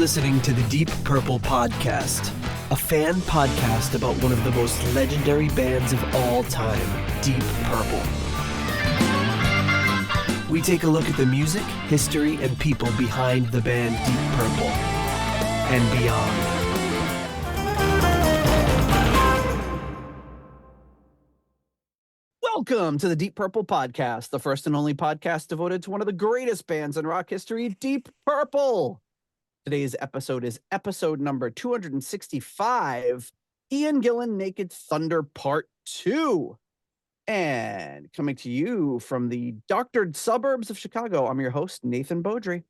listening to the Deep Purple Podcast, a fan podcast about one of the most legendary bands of all time, Deep Purple. We take a look at the music, history, and people behind the band Deep Purple and beyond. Welcome to the Deep Purple Podcast, the first and only podcast devoted to one of the greatest bands in rock history, Deep Purple. Today's episode is episode number 265, Ian Gillan Naked Thunder Part 2. And coming to you from the doctored suburbs of Chicago, I'm your host, Nathan Beaudry.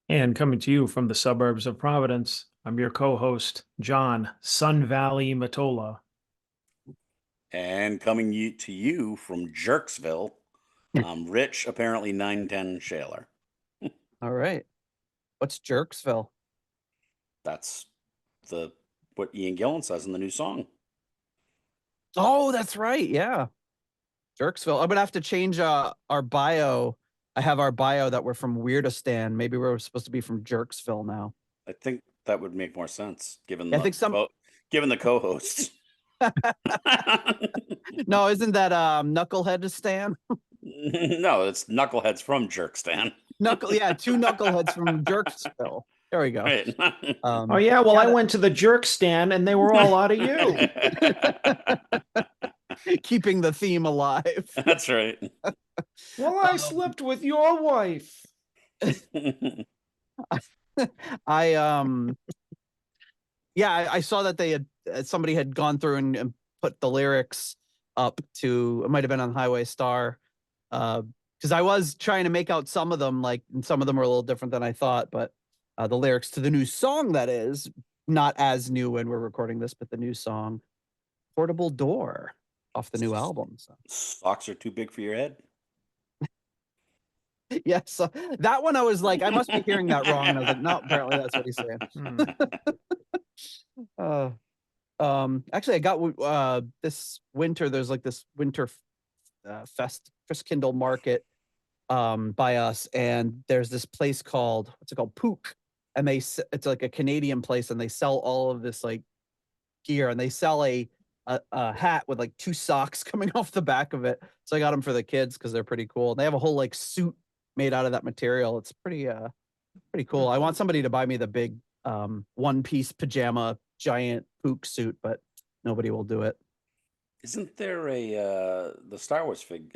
And coming to you from the suburbs of Providence, I'm your co-host, John Sun Valley Matola. And coming to you from Jerksville, I'm Rich, apparently 910 Shaler. All right. What's Jerksville? That's what Ian Gillan says in the new song. Oh, that's right. Yeah. Jerksville. I'm going to have to change our bio. I have our bio that we're from Weirdistan. Maybe we're supposed to be from Jerksville now. I think that would make more sense, given Yeah, given the co-hosts. No, isn't that Knucklehead Stan? No, it's Knuckleheads from Jerkstan. Two Knuckleheads from Jerksville. There we go. Right. I went to the jerk stand and they were all out of you. Keeping the theme alive. That's right. Well, I slept with your wife. I saw that they had somebody had gone through and put the lyrics up to, it might have been on Highway Star, because I was trying to make out some of them, and some of them were a little different than I thought, but the lyrics to the new song, that is not as new when we're recording this, but the new song, Portable Door, off the new album. So. Socks are too big for your head. Yes, so that one I was like, I must be hearing that wrong. And I was like, no, apparently that's what he's saying. Actually, I got this winter. There's like this winter Christkindl market by us, and there's this place called Pook, and it's like a Canadian place, and they sell all of this like gear, and they sell a hat with like two socks coming off the back of it. So I got them for the kids because they're pretty cool. And they have a whole like suit made out of that material. It's pretty cool. I want somebody to buy me the big one-piece pajama giant Pook suit, but nobody will do it. Isn't there the Star Wars figure,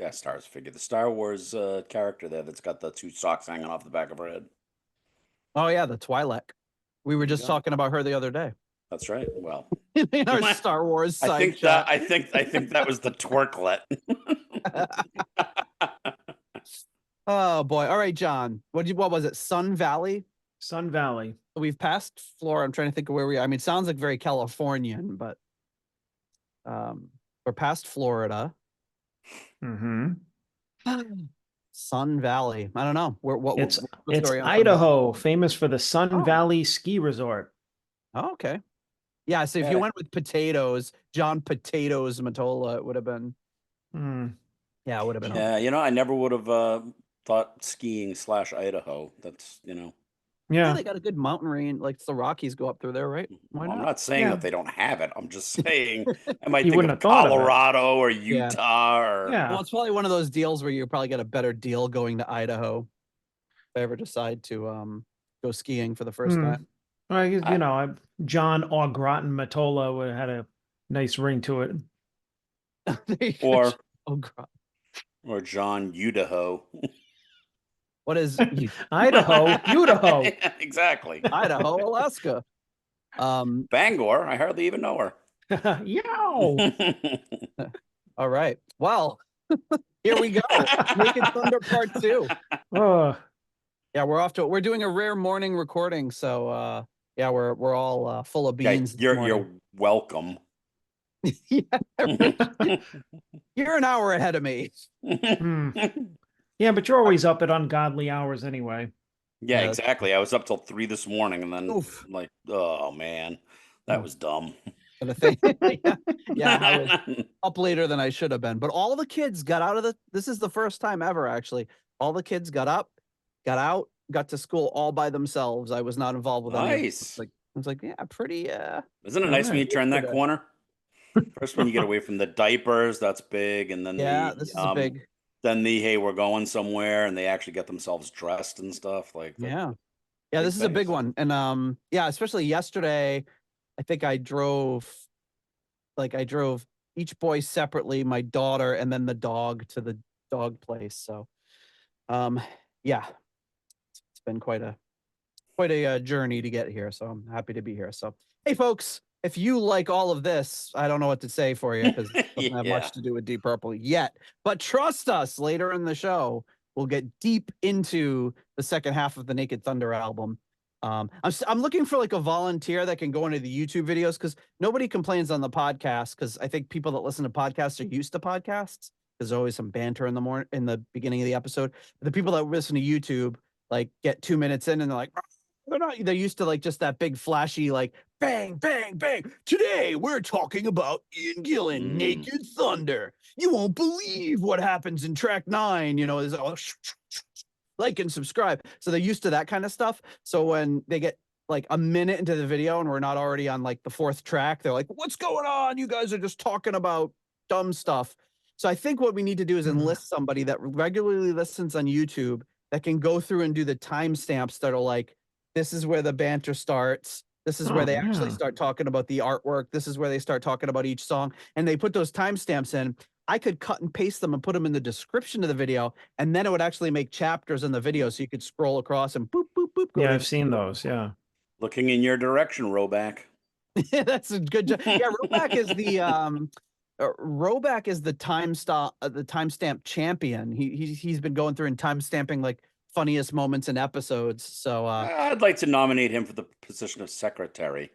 the Star Wars character there that's got the two socks hanging off the back of her head? Oh yeah, the Twi'lek. We were just talking about her the other day. That's right. Well, in our Star Wars side I think chat. I think that was the twerklet. Oh boy. All right, John. What was it? Sun Valley? Sun Valley. We've passed Florida. I'm trying to think of where we are. I mean, it sounds like very Californian, but we're past Florida. Mm-hmm. Sun Valley. I don't know. It's Idaho, famous for the Sun Valley Ski Resort. Oh, okay. Yeah, so if you went with potatoes, John Potatoes Matola, it would have been. Yeah, it would have been. Yeah, I never would have thought skiing / Idaho. That's, Yeah, they got a good mountain range. Like the Rockies go up through there, right? Why not? I'm not saying that they don't have it. I'm just saying I might think wouldn't of have thought of Colorado or Utah or Well, it's probably one of those deals where you probably get a better deal going to Idaho if I ever decide to go skiing for the first time. Well, John Au Gratin Matola had a nice ring to it. or God. Or John Idaho. What is Idaho? Idaho. Exactly. Idaho, Alaska. Bangor. I hardly even know her. Yow. All right. Well, here we go. Naked Thunder Part 2. Yeah, we're doing a rare morning recording, so we're all full of beans. You're welcome. You're an hour ahead of me. Yeah, but you're always up at ungodly hours anyway. Yeah, exactly. I was up till 3 this morning, and then like, oh man, that was dumb. I was up later than I should have been. But all the kids got out of this is the first time ever, actually. All the kids got up, got out, got to school all by themselves. I was not involved with any of it. Nice. I was like, yeah, pretty. Isn't it All nice when right. you turn that Yesterday. corner? First, when you get away from the diapers, that's big, and then Yeah, this is a big. then the hey, we're going somewhere, and they actually get themselves dressed and stuff like that. Yeah, yeah, Big this is a big things. one, and yeah, especially yesterday. I think I drove each boy separately, my daughter, and then the dog to the dog place. So, yeah, it's been quite a journey to get here. So I'm happy to be here. So, hey, folks, if you like all of this, I don't know what to say for you because it doesn't have Yeah. much to do with Deep Purple yet. But trust us, later in the show, we'll get deep into the second half of the Naked Thunder album. I'm looking for like a volunteer that can go into the YouTube videos because nobody complains on the podcast because I think people that listen to podcasts are used to podcasts. There's always some banter in the beginning of the episode. The people that listen to YouTube like get 2 minutes in and they're like, they're used to like just that big flashy like bang bang bang. Today we're talking about Ian Gillan, Naked Thunder. You won't believe what happens in track 9. Is all like and subscribe. So they're used to that kind of stuff. So when they get like a minute into the video and we're not already on like the 4th track, they're like, what's going on? You guys are just talking about dumb stuff. So I think what we need to do is enlist somebody that regularly listens on YouTube that can go through and do the timestamps that are like, this is where the banter starts. This is where they actually start talking about the artwork. This is where they start talking about each song. And they put those timestamps in. I could cut and paste them and put them in the description of the video. And then it would actually make chapters in the video. So you could scroll across and boop, boop, boop. Yeah, I've seen those. Yeah. Looking in your direction, Roback. That's a good job. Yeah, Roback is the timestamp champion. He's been going through and timestamping like funniest moments in episodes. So I'd like to nominate him for the position of secretary.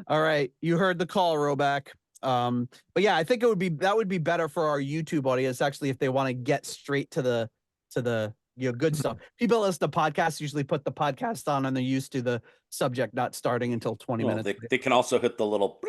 all right, you heard the call, Roback. But yeah, I think that would be better for our YouTube audience actually if they want to get straight to the good stuff. People that listen to podcasts usually put the podcast on and they're used to the subject not starting until 20 minutes. They can also hit the little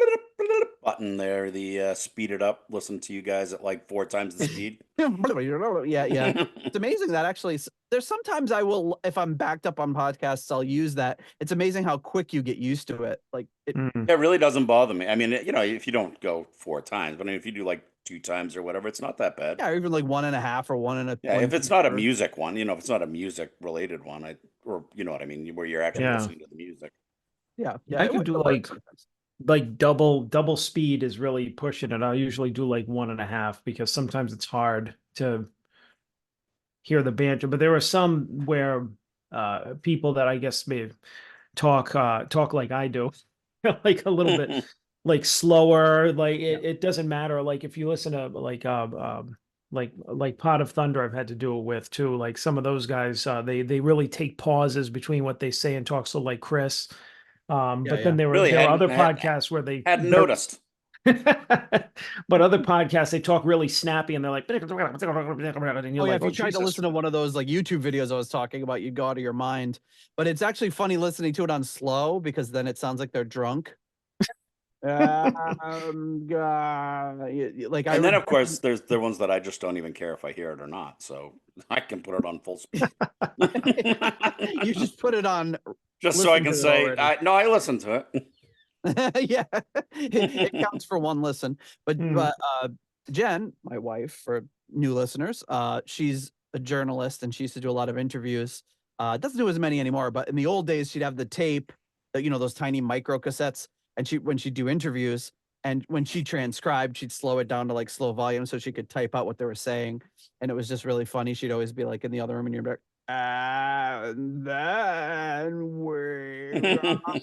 button there, the speed it up, listen to you guys at like 4 times the speed. Yeah. It's amazing that actually there's sometimes I will, if I'm backed up on podcasts, I'll use that. It's amazing how quick you get used to it. Like it really doesn't bother me. I mean, if you don't go 4 times, but I mean, if you do like 2 times or whatever, it's not that bad. Yeah, or even like 1.5 or 1 and a. Yeah, if it's not a music one, if it's not a music related one, or you know what I mean, where you're actually listening to the music. Yeah, I could do like double speed is really pushing it. I'll usually do like 1.5 because sometimes it's hard to hear the banter. But there are some where people that I guess may talk like I do, like a little bit like slower. Like it doesn't matter. Like if you listen to like Pot of Thunder, I've had to do it with too. Like some of those guys, they really take pauses between what they say and talk. So like Chris. But then there are other podcasts where they hadn't noticed. But other podcasts, they talk really snappy and they're like, and you're if you tried to listen to one of those like YouTube videos I was talking about, you'd go out of your mind. But it's actually funny listening to it on slow because then it sounds like they're drunk. And then of course there's the ones that I just don't even care if I hear it or not, so I can put it on full speed. You just put it on just so I can say I listened to it. Yeah, it counts for one listen. But Jen, my wife, for new listeners, she's a journalist and she used to do a lot of interviews. Doesn't do as many anymore, but in the old days she'd have the tape, those tiny micro cassettes. And when she'd do interviews and when she transcribed, she'd slow it down to like slow volume so she could type out what they were saying. And it was just really funny. She'd always be like in the other room and you'd be like, and then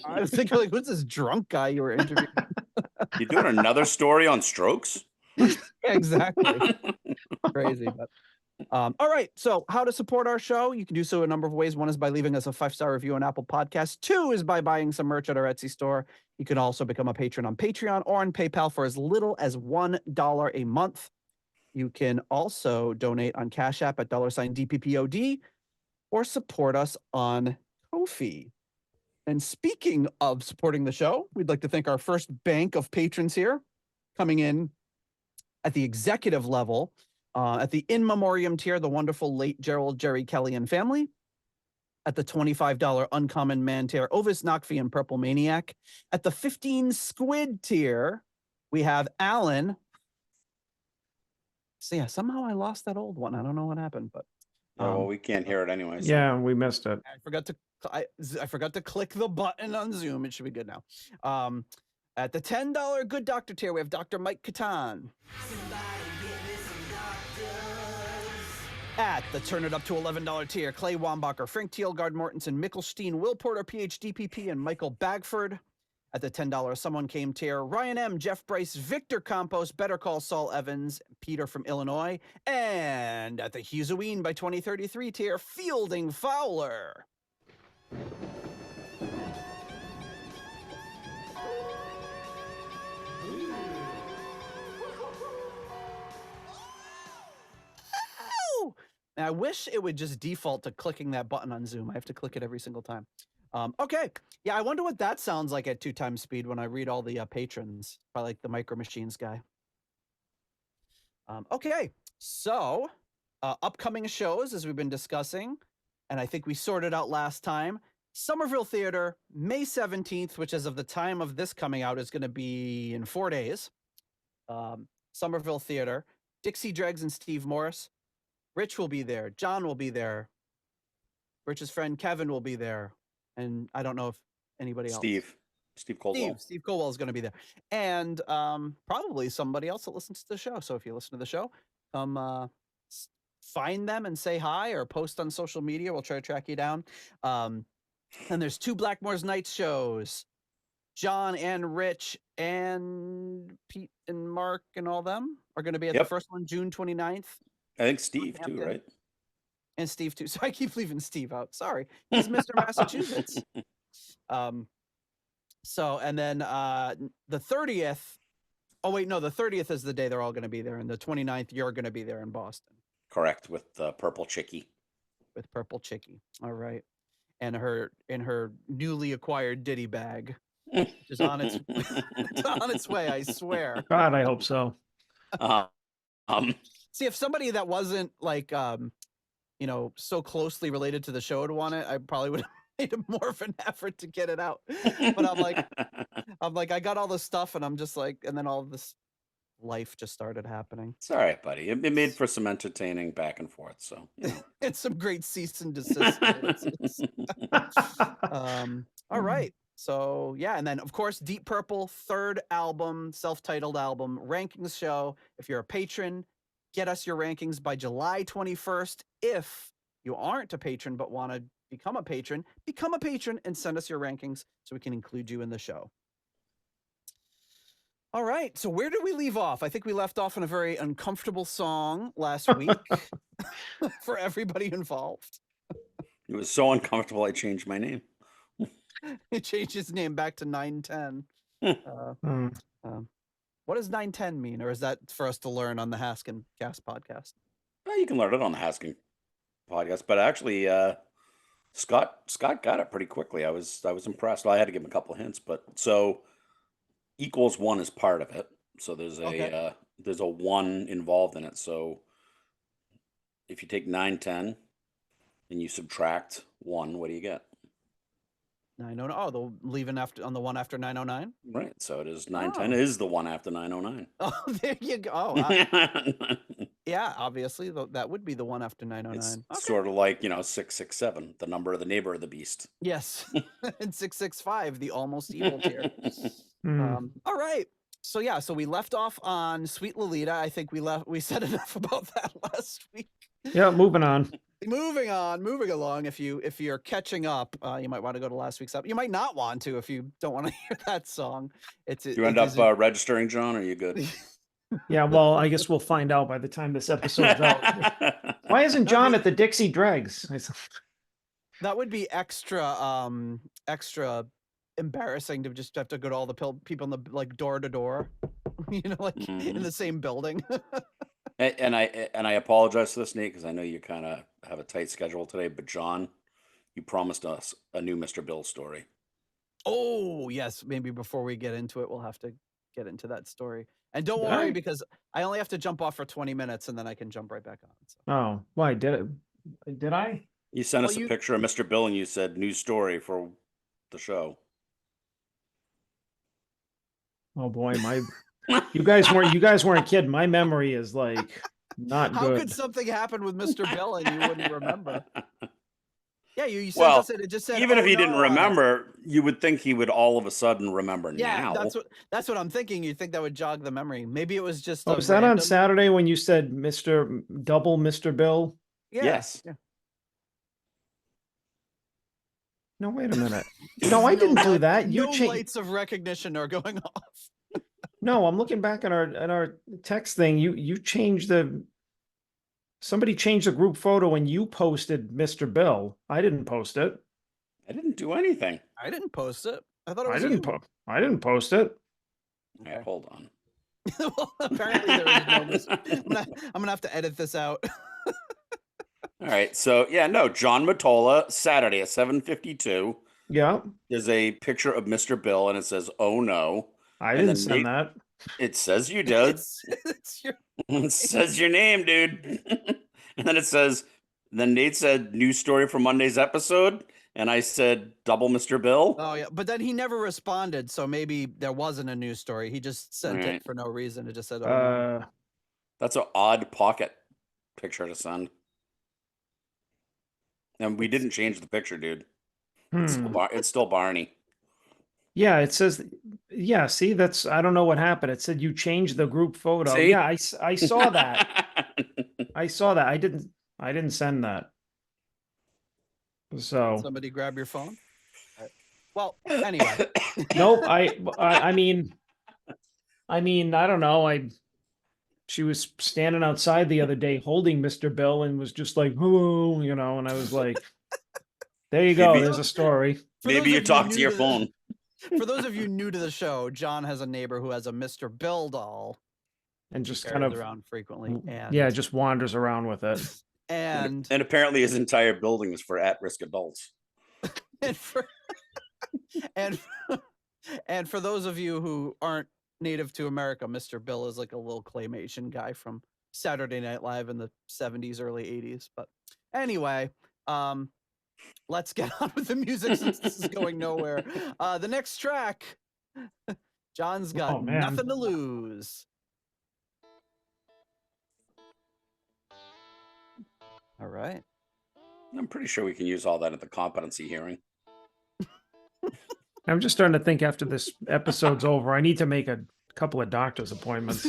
I was thinking like, who's this drunk guy you were interviewing? You doing another story on strokes? Yeah, exactly. Crazy. But all right. So how to support our show? You can do so a number of ways. One is by leaving us a 5-star review on Apple Podcasts. 2 is by buying some merch at our Etsy store. You can also become a patron on Patreon or on PayPal for as little as $1 a month. You can also donate on Cash App at $DPPOD or support us on Ko-fi. And speaking of supporting the show, we'd like to thank our first bank of patrons here coming in at the executive level. At the in memoriam tier, the wonderful late Gerald Jerry Kelly and family. At the $25 uncommon man tier, Ovis Nakfi and Purple Maniac. At the 15 squid tier, we have Alan. So yeah, somehow I lost that old one. I don't know what happened, but Yeah, well, we can't hear it anyway. So. Yeah, we missed it. I forgot to click the button on Zoom. It should be good now. At the $10 good doctor tier, we have Dr. Mike Catan. At the turn it up to $11 tier, Clay Wambacher, Frank Thielgard Mortensen, Mickelstein, Will Porter, PhD PP, and Michael Bagford. At the $10 Someone Came tier, Ryan M., Jeff Bryce, Victor Campos, Better Call Saul Evans, Peter from Illinois. And at the Hughes by 2033 tier, Fielding Fowler. And I wish it would just default to clicking that button on Zoom. I have to click it every single time. Okay. Yeah, I wonder what that sounds like at 2x speed when I read all the patrons. Probably like the Micro Machines guy. Okay. So, upcoming shows, as we've been discussing, and I think we sorted out last time. Somerville Theater, May 17th, which as of the time of this coming out is going to be in 4 days. Somerville Theater, Dixie Dregs and Steve Morse. Rich will be there. John will be there. Rich's friend Kevin will be there. And I don't know if anybody else. Steve Coldwell. Steve Coldwell is going to be there. And probably somebody else that listens to the show. So if you listen to the show, come find them and say hi or post on social media. We'll try to track you down. And there's 2 Blackmore's Nights shows. John and Rich and Pete and Mark and all them are going to be at the first one, June 29th. I think Steve too, right? And Steve too. So I keep leaving Steve out. Sorry. He's Mr. Massachusetts. So, and then the 30th. Oh, wait, no, the 30th is the day they're all going to be there. And the 29th, you're going to be there in Boston. Correct. With Purple Chickie. With Purple Chickie. All right. And in her newly acquired ditty bag. Which is on its it's on its way, I swear. God, I hope so. See, if somebody that wasn't like so closely related to the show would want it, I probably would have made more of an effort to get it out. But I'm like, I got all this stuff, and I'm just like, and then all this life just started happening. It's all right, buddy. It made for some entertaining back and forth. So it's some great cease and desist. All right. So yeah, and then of course, Deep Purple, 3rd album, self-titled album, rankings show. If you're a patron, get us your rankings by July 21st. If you aren't a patron but want to become a patron and send us your rankings so we can include you in the show. All right, so where did we leave off? I think we left off on a very uncomfortable song last week for everybody involved. It was so uncomfortable, I changed my name. He changed his name back to 910. What does 910 mean? Or is that for us to learn on the Haskin Cast podcast? Well, you can learn it on the Haskin podcast, but actually Scott got it pretty quickly. I was impressed. Well, I had to give him a couple of hints, but so equals 1 is part of it. So there's a 1 involved in it. So if you take 910 and you subtract 1, what do you get? 909. Oh, the leaving after on the one after 909. Right. So it is 910 is the one after 909. Oh, there you go. Yeah, obviously that would be the one after 909. It's sort of like 667, the number of the neighbor of the beast. Yes, and 665, the almost evil tier. All right. So yeah, so we left off on Sweet Lolita. I think we said enough about that last week. Yeah, moving on. Moving along. If you're catching up, you might want to go to last week's episode. You might not want to if you don't want to hear that song. You end up registering, John, or are you good? Yeah, well, I guess we'll find out by the time this episode's out. Why isn't John at the Dixie Dregs? That would be extra embarrassing to just have to go to all the people in the door to door, in the same building. And I apologize for this, Nate, because I know you kind of have a tight schedule today. But John, you promised us a new Mr. Bill story. Oh yes, maybe before we get into it, we'll have to get into that story. And don't worry, because I only have to jump off for 20 minutes and then I can jump right back on. So. Oh, why did I? You sent us Well, a picture of Mr. Bill and you said news story for the show. Oh boy, you guys weren't kidding. My memory is like not How good. could something happen with Mr. Bill and you wouldn't remember? Yeah, you sent Well, us it. It just said, even if "Oh, he didn't no," on it. remember, you would think he would all of a sudden remember Yeah, now. that's what I'm thinking. You'd think that would jog the memory. Maybe it was just. Oh, was that on Saturday when you said double Mr. Bill? Yeah. Yes. Yeah. No, wait a minute. No, I didn't do that. No lights of recognition are going off. No, I'm looking back at our text thing. You changed somebody changed the group photo and you posted Mr. Bill. I didn't post it. I didn't do anything. I didn't post it. I thought it I was didn't you. I didn't post it. Okay, hold on. Well, apparently there is no. I'm gonna have to edit this out. All right. So yeah, no, John Matola, Saturday at 7:52. Yeah. There's a picture of Mr. Bill and it says, "Oh no." I didn't send that. It says you did. It says your name, dude. And then it says, then Nate said news story for Monday's episode. And I said, double Mr. Bill. Oh yeah, but then he never responded, so maybe there wasn't a news story. He just sent it for no reason. It just said, "Oh no." That's an odd pocket picture to send. And we didn't change the picture, dude. It's still Barney. Yeah, it says, yeah, see, I don't know what happened. It said you changed the group photo. See? Yeah, I saw that. I saw that. I didn't send that. So Somebody grab your phone. Well, anyway. Nope. I mean, I don't know. She was standing outside the other day holding Mr. Bill and was just like, "Hello," and I was like, there you go. There's a story. Maybe you talk to your phone. For those of you new to the show, John has a neighbor who has a Mr. Bill doll. And just kind of around frequently. And yeah, just wanders around with it. And apparently his entire building is for at-risk adults. and for those of you who aren't native to America, Mr. Bill is like a little claymation guy from Saturday Night Live in the 70s, early 80s. But anyway, let's get on with the music since this is going nowhere. The next track, John's got nothing to lose. All right. I'm pretty sure we can use all that at the competency hearing. I'm just starting to think after this episode's over, I need to make a couple of doctor's appointments.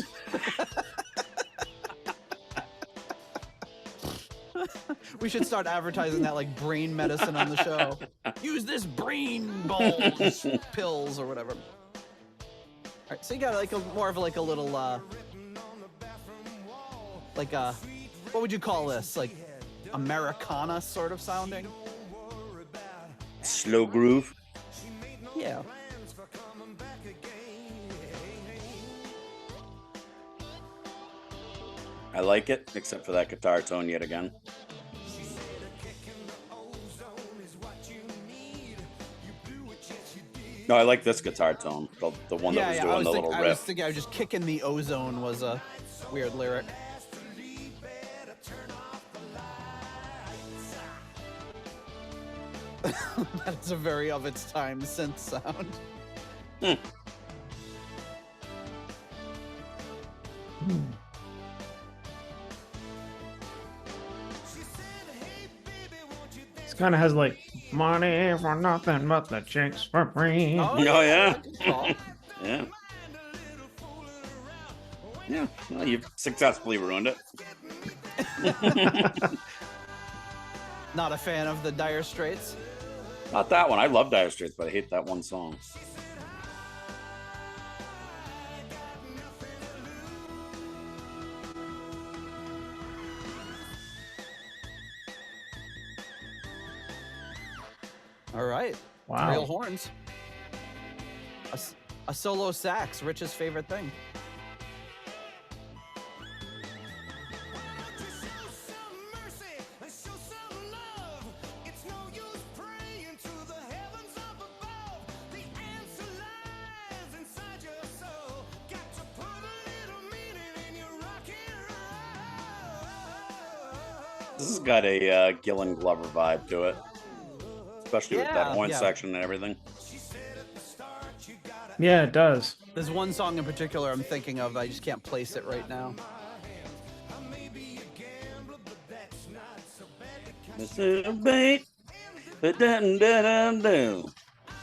We should start advertising that like brain medicine on the show. Use this brain balls pills or whatever. All right, so you got like more of like a little like what would you call this? Like Americana sort of sounding? Slow groove. Yeah. I like it, except for that guitar tone yet again. No, I like this guitar tone, the one that was doing the little riff. I was thinking, I was just kicking the ozone was a weird lyric. That's a very of its time synth sound. It kind of has like money for nothing but the chicks for free. Oh yeah. Yeah. Yeah. Well, you've successfully ruined it. Not a fan of the Dire Straits? Not that one. I love Dire Straits, but I hate that one song. All right. Wow. Real horns. A solo sax, Rich's favorite thing. This has got a Gillan Glover vibe to it, especially with that horn section and everything. Yeah, it does. There's one song in particular I'm thinking of. I just can't place it right now.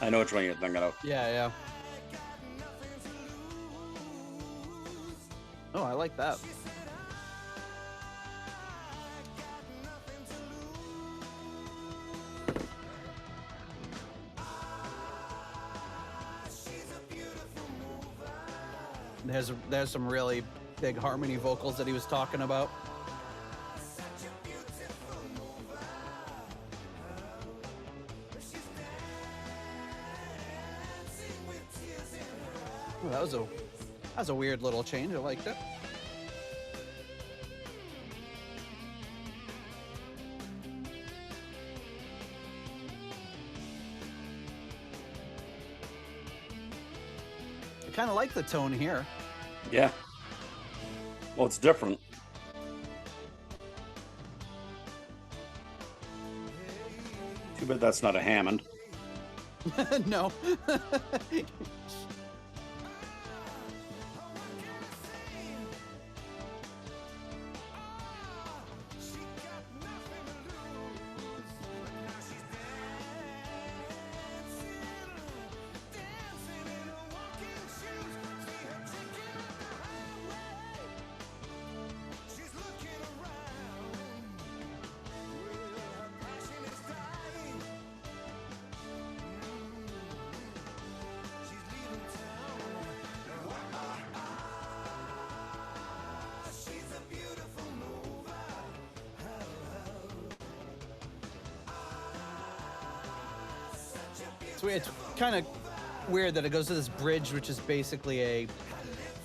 I know which one you're thinking of. Yeah. Oh, I like that. There's some really big harmony vocals that he was talking about. Oh, that was a weird little change. I liked it. I kind of like the tone here. Yeah. Well, it's different. Too bad that's not a Hammond. No. It's kind of weird that it goes to this bridge, which is basically a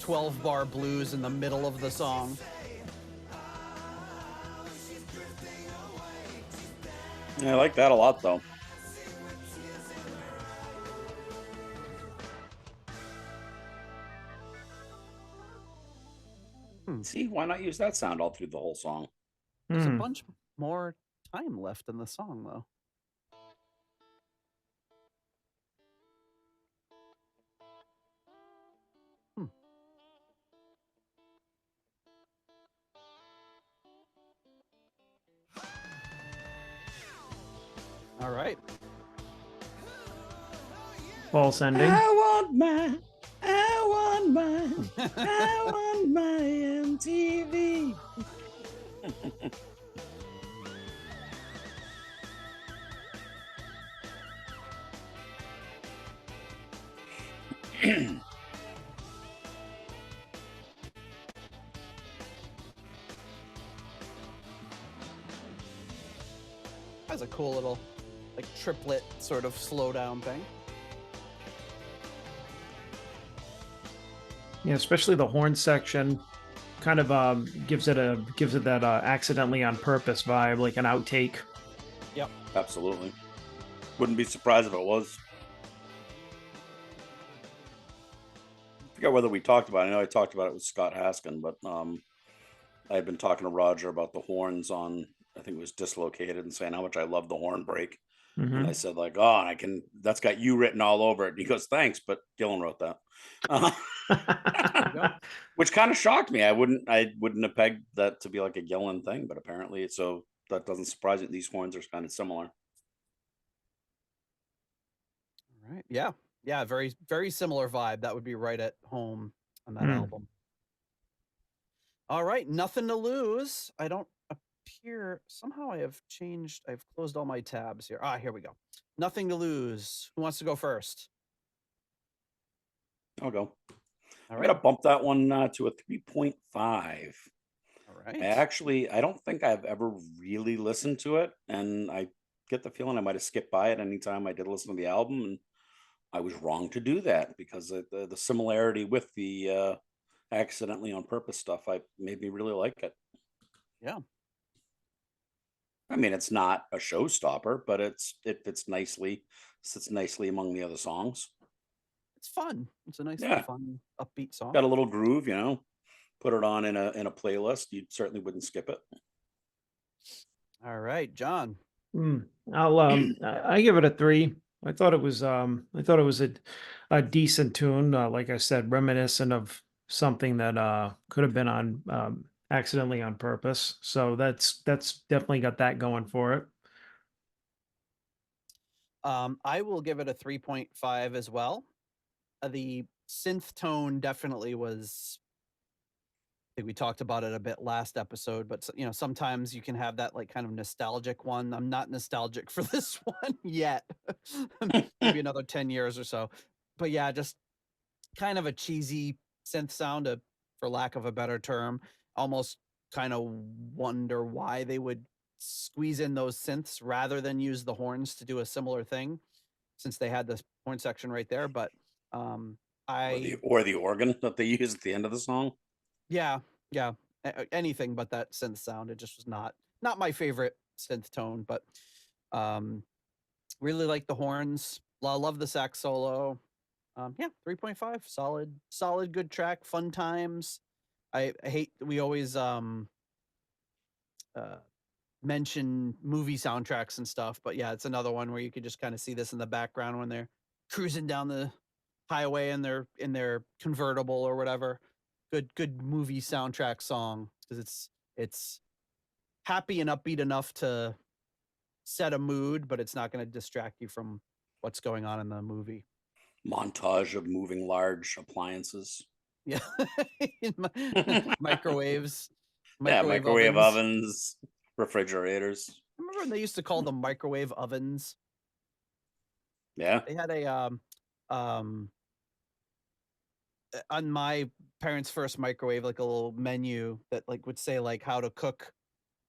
12-bar blues in the middle of the song. Yeah, I like that a lot, though. See, why not use that sound all through the whole song? There's a bunch more time left in the song, though. All right. False ending. I want my MTV. That's a cool little, like, triplet sort of slow down thing. Yeah, especially the horn section kind of gives it that accidentally on purpose vibe, like an outtake. Yep. Absolutely. Wouldn't be surprised if it was. I forget whether we talked about it. I know I talked about it with Scott Haskin, but I had been talking to Roger about the horns on, I think it was Dislocated, and saying how much I love the horn break. And I said, like, oh, that's got you written all over it. And he goes, thanks, but Gillan wrote that. Which kind of shocked me. I wouldn't have pegged that to be like a Gillan thing, but apparently so that doesn't surprise me. These horns are kind of similar. All right. Yeah. Yeah. Very, very similar vibe. That would be right at home on that album. All right. Nothing to lose. I don't appear. Somehow I've closed all my tabs here. Here we go. Nothing to lose. Who wants to go first? I'll go. All I'm right. going to bump that one to a 3.5. All right. I don't think I've ever really listened to it. And I get the feeling I might have skipped by it anytime I did listen to the album. And I was wrong to do that because the similarity with the accidentally on purpose stuff made me really like it. Yeah. I mean, it's not a showstopper, but it sits nicely among the other songs. It's fun. It's a nice, fun, upbeat song. Got a little groove, Put it on in a playlist. You certainly wouldn't skip it. All right, John. I'll I give it a 3. I thought it was a decent tune. Like I said, reminiscent of something that could have been on accidentally on purpose. So that's definitely got that going for it. I will give it a 3.5 as well. The synth tone definitely was. I think we talked about it a bit last episode, but you know, sometimes you can have that like kind of nostalgic one. I'm not nostalgic for this one yet. Maybe another 10 years or so. But yeah, just kind of a cheesy synth sound, for lack of a better term. Almost kind of wonder why they would squeeze in those synths rather than use the horns to do a similar thing, since they had this horn section right there. But or the organ that they use at the end of the song. yeah, anything but that synth sound. It just was not my favorite synth tone, but really like the horns. Love the sax solo. Yeah, 3.5. Solid, good track. Fun times. I hate we always mention movie soundtracks and stuff, but yeah, it's another one where you could just kind of see this in the background when they're cruising down the highway in their convertible or whatever. Good movie soundtrack song, because it's happy and upbeat enough to set a mood, but it's not going to distract you from what's going on in the movie. Montage of moving large appliances. Yeah. Microwaves. Microwave ovens, refrigerators. Remember when they used to call them microwave ovens? Yeah. They had a on my parents' first microwave, like a little menu that like would say like how to cook.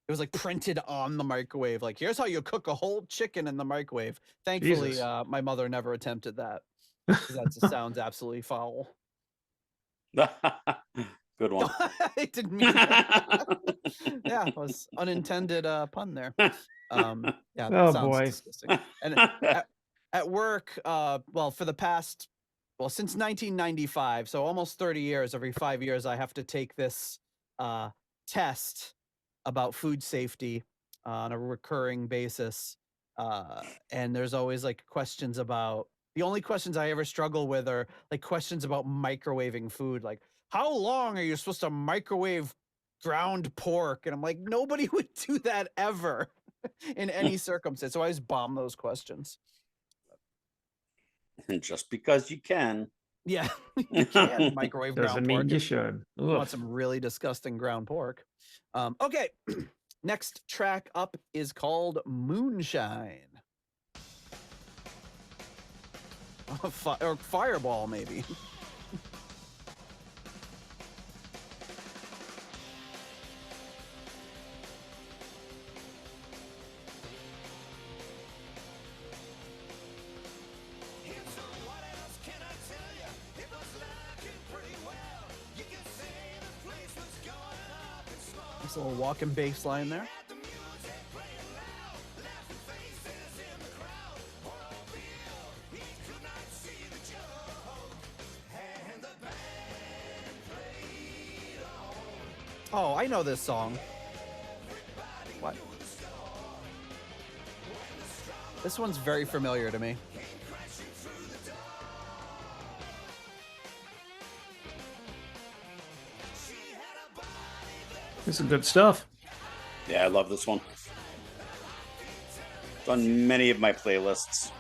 It was like printed on the microwave. Like, here's how you cook a whole chicken in the microwave. Thankfully, my mother never attempted that, because that just sounds absolutely foul. Good one. I didn't mean that. Yeah, it was unintended pun there. Yeah, Oh, sounds boy. disgusting. And at work, well, for the past, well, since 1995, so almost 30 years, every 5 years, I have to take this test about food safety on a recurring basis. And there's always like questions about, the only questions I ever struggle with are like questions about microwaving food. Like, how long are you supposed to microwave ground pork? And I'm like, nobody would do that ever in any circumstance. So I just bomb those questions. And just because you can. Yeah, you can microwave ground Doesn't pork. mean you should. You want some really disgusting ground pork. Okay, next track up is called Moonshine. Or Fireball, maybe. Nice little walking bass line there. Oh, I know this song. What? This one's very familiar to me. This is good stuff. Yeah, I love this one. It's on many of my playlists.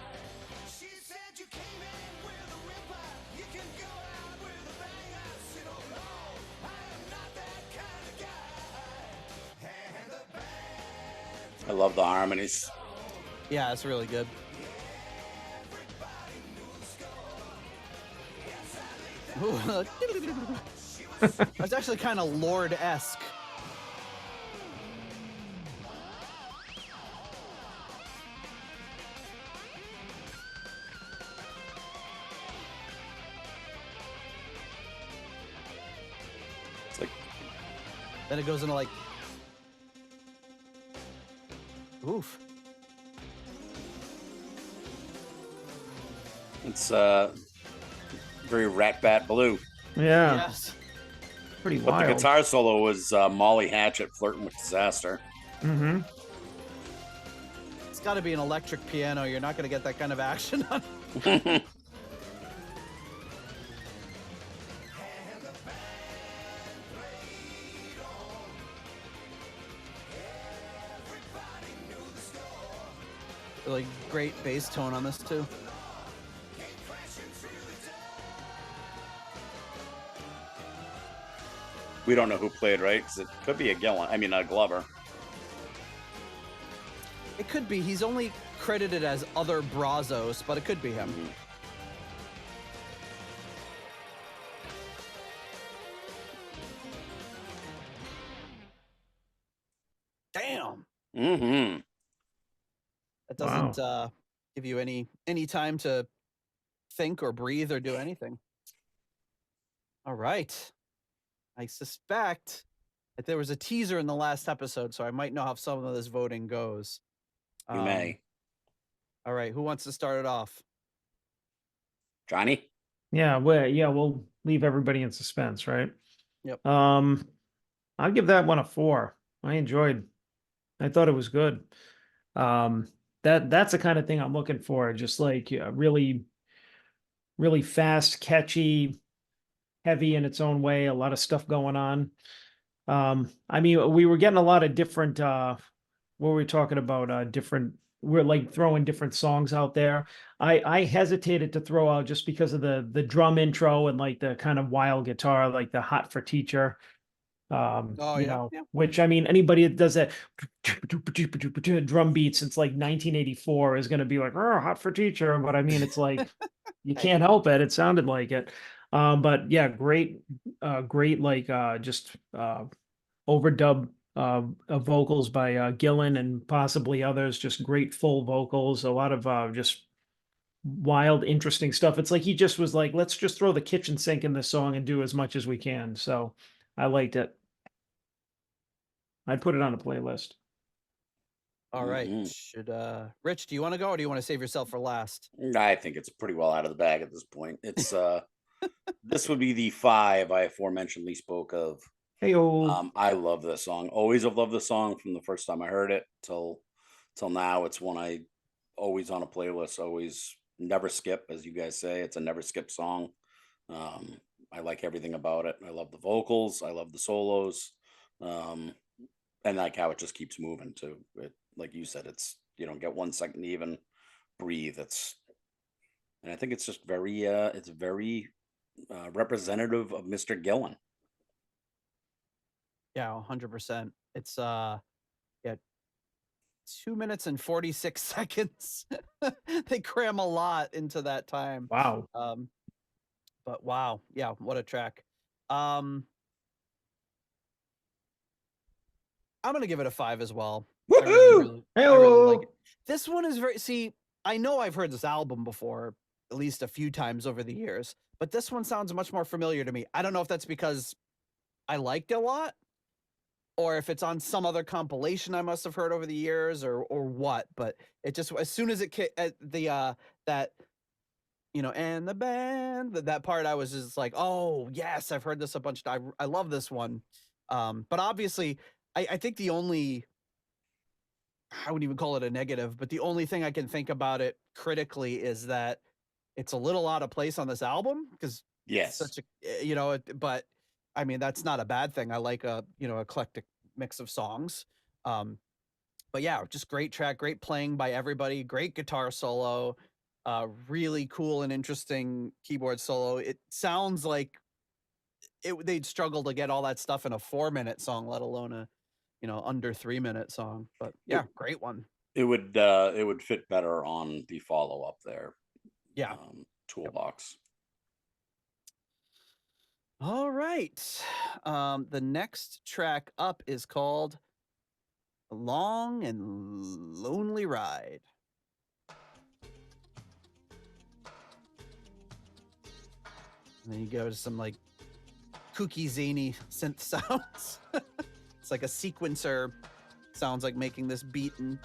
I love the harmonies. Yeah, it's really good. It's actually kind of Lord-esque. It's like, then it goes into like, oof. It's very Rat Bat Blue. Yeah. Yes. Pretty But wild. the guitar solo was Molly Hatchet flirting with disaster. Mm-hmm. got to be an electric piano. You're not going to get that kind of action on. Like great bass tone on this too. We don't know who played, right? Because it could be a Gillan. I mean, a Glover. It could be. He's only credited as other Brazos, but it could be him. Mm-hmm. Damn. Mm-hmm. That doesn't give you any time to think or breathe or do anything. All right. I suspect that there was a teaser in the last episode, so I might know how some of this voting goes. You may. All right. Who wants to start it off? Johnny? Yeah, we'll leave everybody in suspense, right? Yep. I'll give that one a 4. I thought it was good. That's the kind of thing I'm looking for. Just like really, really fast, catchy, heavy in its own way. A lot of stuff going on. I mean, we were getting a lot of different. What were we talking about? We're like throwing different songs out there. I hesitated to throw out just because of the drum intro and like the kind of wild guitar, like the Hot for Teacher. Which, I mean, anybody that does that drum beat since like 1984 is going to be like, oh, Hot for Teacher. But I mean, it's like, you can't help it. It sounded like it. But yeah, great, like just overdub vocals by Gillan and possibly others. Just great full vocals. A lot of just wild, interesting stuff. It's like he just was like, let's just throw the kitchen sink in this song and do as much as we can. So I liked it. I'd put it on a playlist. All right. Should Rich, do you want to go or do you want to save yourself for last? I think it's pretty well out of the bag at this point. It's this would be the 5 I aforementionedly spoke of. Hey-o. I love this song. Always have loved this song from the first time I heard it till now. It's one I always on a playlist, always never skip, as you guys say. It's a never skip song. I like everything about it. I love the vocals. I love the solos. And like how it just keeps moving too. It, like you said, it's, you don't get 1 second to even breathe. And I think it's just very, it's very representative of Mr. Gillan. Yeah, 100%. It's 2 minutes and 46 seconds. They cram a lot into that time. Wow. But wow, yeah, what a track. I'm gonna give it a 5 as well. I really like it. This one is I know I've heard this album before, at least a few times over the years, but this one sounds much more familiar to me. I don't know if that's because I liked it a lot, or if it's on some other compilation I must have heard over the years, or what. But it just, as soon as it that, you know, and the band, that part, I was just like, oh yes, I've heard this a bunch of times. I love this one. But obviously, I think the only, I wouldn't even call it a negative, but the only thing I can think about it critically is that it's a little out of place on this album, because Yes, such a, but I mean, that's not a bad thing. I like a, eclectic mix of songs. But yeah, just great track, great playing by everybody, great guitar solo, really cool and interesting keyboard solo. It sounds like they'd struggle to get all that stuff in a 4-minute song, let alone a, under 3-minute song. But yeah, great one. it would fit better on the follow up there. Yeah. Toolbox. All right. The next track up is called A Long and Lonely Ride. And then you go to some like kooky, zany synth sounds. It's like a sequencer sounds like making this beat. And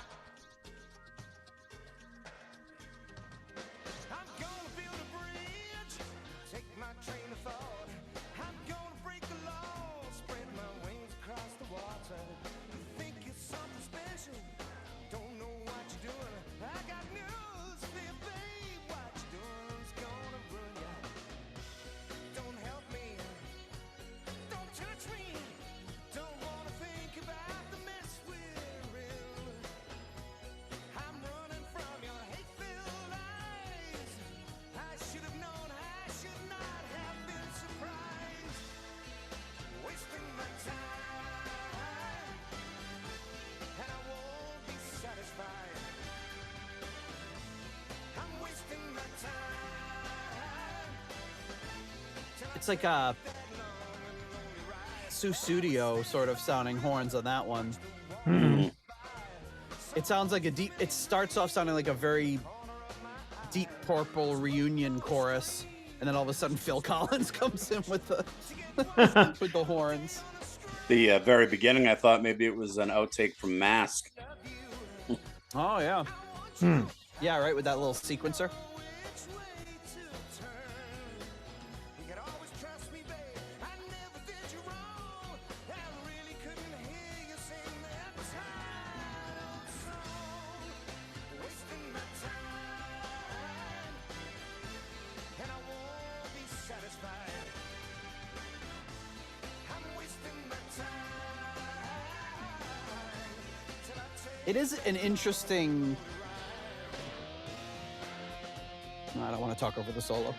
It's like a Susudio sort of sounding horns on that one. Mhm. It sounds like it starts off sounding like a very deep Purple reunion chorus, and then all of a sudden Phil Collins comes in with the with the horns. The very beginning, I thought maybe it was an outtake from Mask. Oh yeah. Hmm. Yeah, right, with that little sequencer. It is an interesting... No, I don't want to talk over the solo.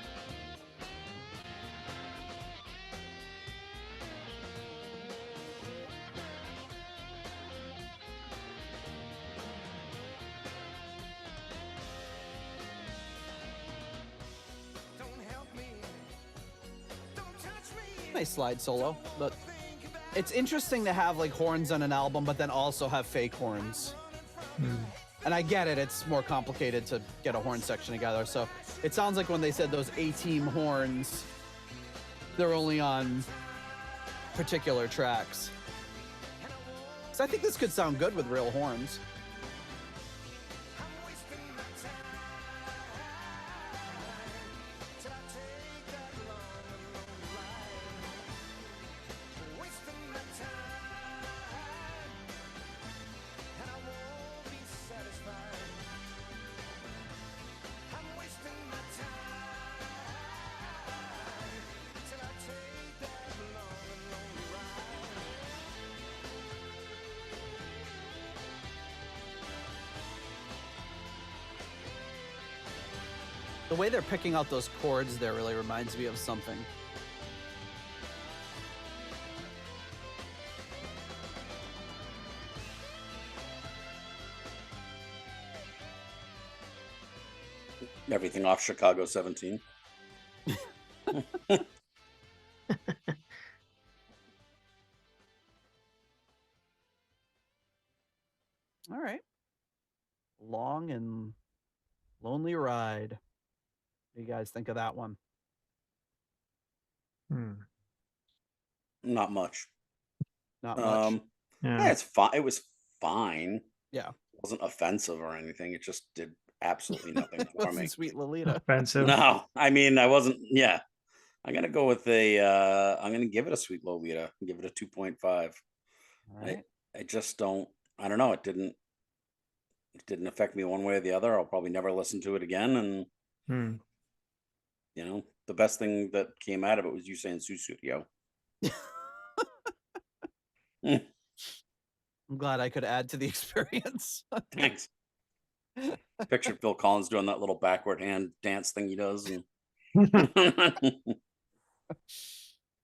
Nice slide solo, but it's interesting to have like horns on an album, but then also have fake horns. And I get it, it's more complicated to get a horn section together. So it sounds like when they said those A-team horns, they're only on particular tracks. So I think this could sound good with real horns. The way they're picking out those chords there really reminds me of something. Everything off Chicago 17. All right. Long and lonely ride. What do you guys think of that one? Not much. Not much. Yeah, it's fine. It was fine. Yeah. It wasn't offensive or anything. It just did absolutely nothing for me. Wasn't Sweet Lolita. Offensive. No, I mean, I wasn't. Yeah, I'm gonna go with I'm gonna give it a Sweet Lolita. Give it a 2.5. All right. I just don't. I don't know. It didn't affect me one way or the other. I'll probably never listen to it again. And you know, the best thing that came out of it was you saying Susudio. I'm glad I could add to the experience. Thanks. Pictured Phil Collins doing that little backward hand dance thing he does. And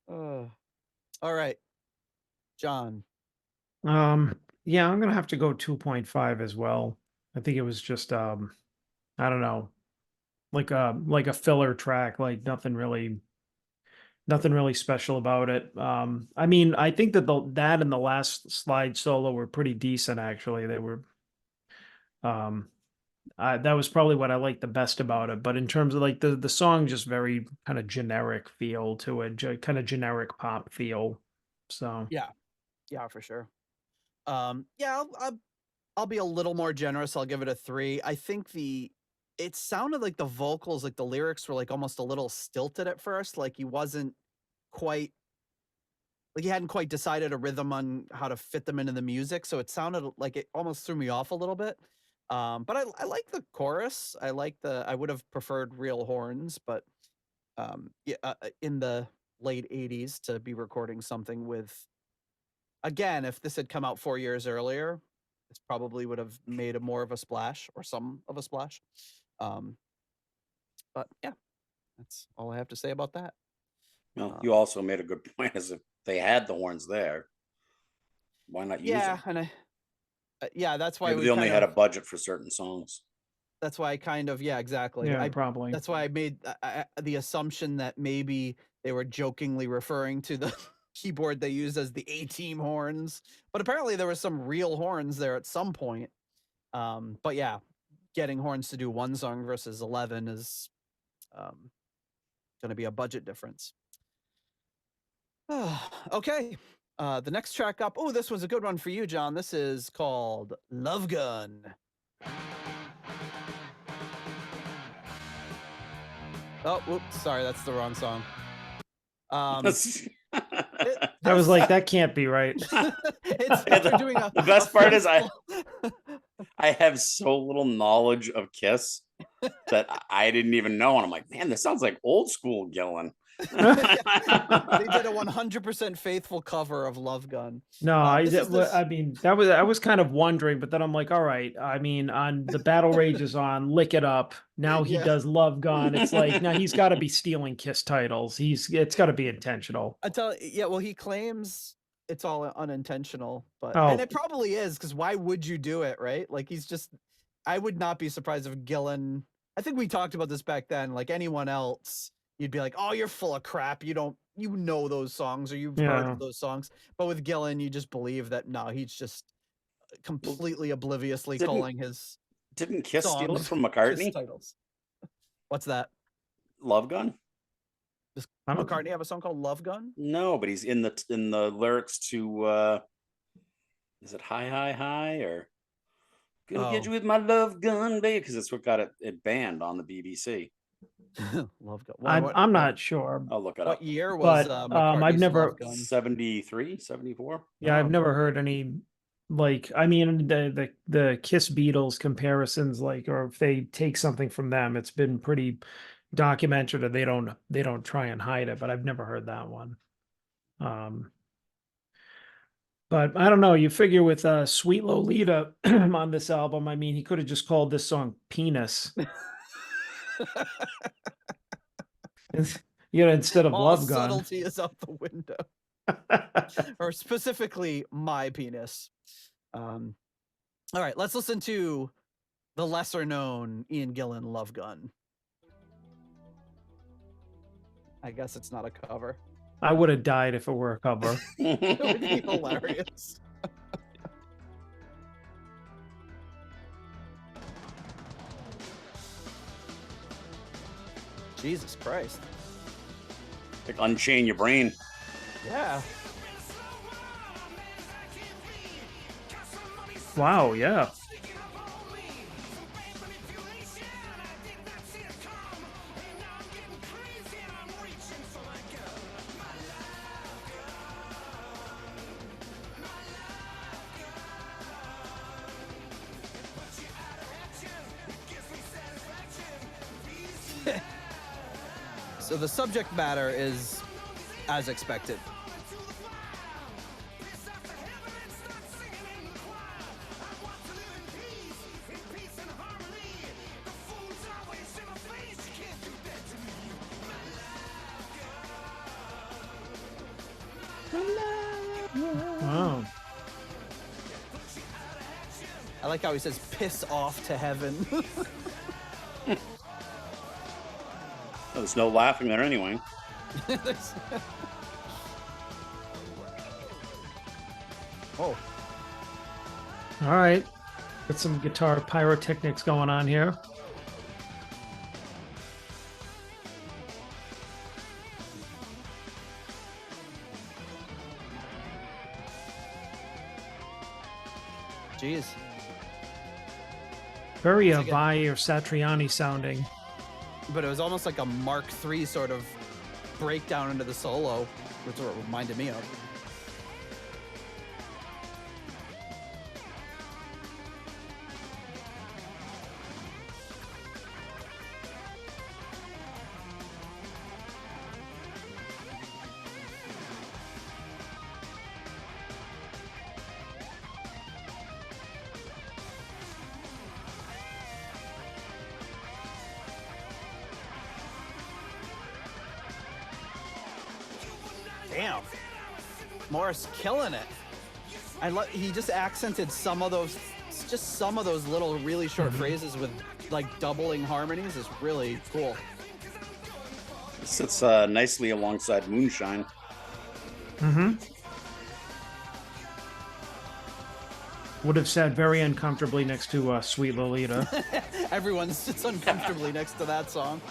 All right, John. Yeah, I'm gonna have to go 2.5 as well. I think it was just I don't know, like a filler track, like nothing really special about it. I mean, I think that that and the last slide solo were pretty decent actually. They were that was probably what I liked the best about it. But in terms of like the song, just very kind of generic feel to it, kind of generic pop feel. So Yeah, for sure. Yeah, I'll be a little more generous. I'll give it a 3. I think it sounded like the vocals, like the lyrics were like almost a little stilted at first. Like he wasn't quite, like he hadn't quite decided a rhythm on how to fit them into the music. So it sounded like it almost threw me off a little bit. But I like the chorus. I would have preferred real horns, but in the late 80s to be recording something with, again, if this had come out 4 years earlier, this probably would have made a more of a splash or some of a splash. But yeah, that's all I have to say about that. well, you also made a good point. As if they had the horns there, why not use them? And yeah, that's why Maybe we they only kind had a of, budget for certain songs. That's why I kind of, yeah, exactly. Yeah, probably. That's why I made the assumption that maybe they were jokingly referring to the keyboard they use as the A-team horns, but apparently there were some real horns there at some point. But yeah, getting horns to do one song versus 11 is going to be a budget difference. Okay. The next track up. Oh, this was a good one for you, John. This is called Love Gun. Oh, oops, sorry, that's the wrong song. I was like, that can't be right. The best part is I have so little knowledge of Kiss that I didn't even know, and I'm like, man, this sounds like old school Gillan. They did a 100% faithful cover of Love Gun. No, I mean, I was kind of wondering, but then I'm like, all right. I mean, on the Battle Rage is on Lick It Up. Now he does Love Gun. It's like, now he's got to be stealing Kiss titles. It's got to be intentional. Well, he claims it's all unintentional, but and it probably is, because why would you do it, right? Like, I would not be surprised if Gillan, I think we talked about this back then, like anyone else, you'd be like, oh, you're full of crap. You know those songs, or you've heard of those songs. But with Gillan, you just believe that, no, he's just completely obliviously calling his Didn't Kiss steal it from McCartney? Titles. What's that? Love Gun? Does McCartney have a song called Love Gun? No, but he's in the lyrics to is it Hi Hi Hi, or Gonna Get You With My Love Gun, baby? Because it's what got it banned on the BBC. Love Gun. I'm not sure. I'll look it up. What year was I've never 73, 74? Yeah, I've never heard any, like, I mean, the Kiss Beatles comparisons, like, or if they take something from them, it's been pretty documented, or they don't try and hide it, but I've never heard that one. But I don't know, you figure with Sweet Lolita on this album, I mean, he could have just called this song Penis. Instead of Love Gun. Subtlety is out the window. Or specifically my penis. All right, let's listen to the lesser known Ian Gillan Love Gun. I guess it's not a cover. I would have died if it were a cover. It would be hilarious. Jesus Christ. Like unchain your brain. Yeah. Wow, yeah. So the subject matter is as expected. Wow. I like how he says piss off to heaven. There's no laughing there anyway. Oh. All right. Got some guitar pyrotechnics going on here. Jeez. Very Vai or Satriani sounding. But it was almost like a Mark III sort of breakdown into the solo, which is what it reminded me of. Damn. Morse killing it. I love. He just accented some of those little really short phrases with like doubling harmonies is really cool. It sits nicely alongside Moonshine. Would have sat very uncomfortably next to Sweet Lolita. Everyone sits uncomfortably next to that song.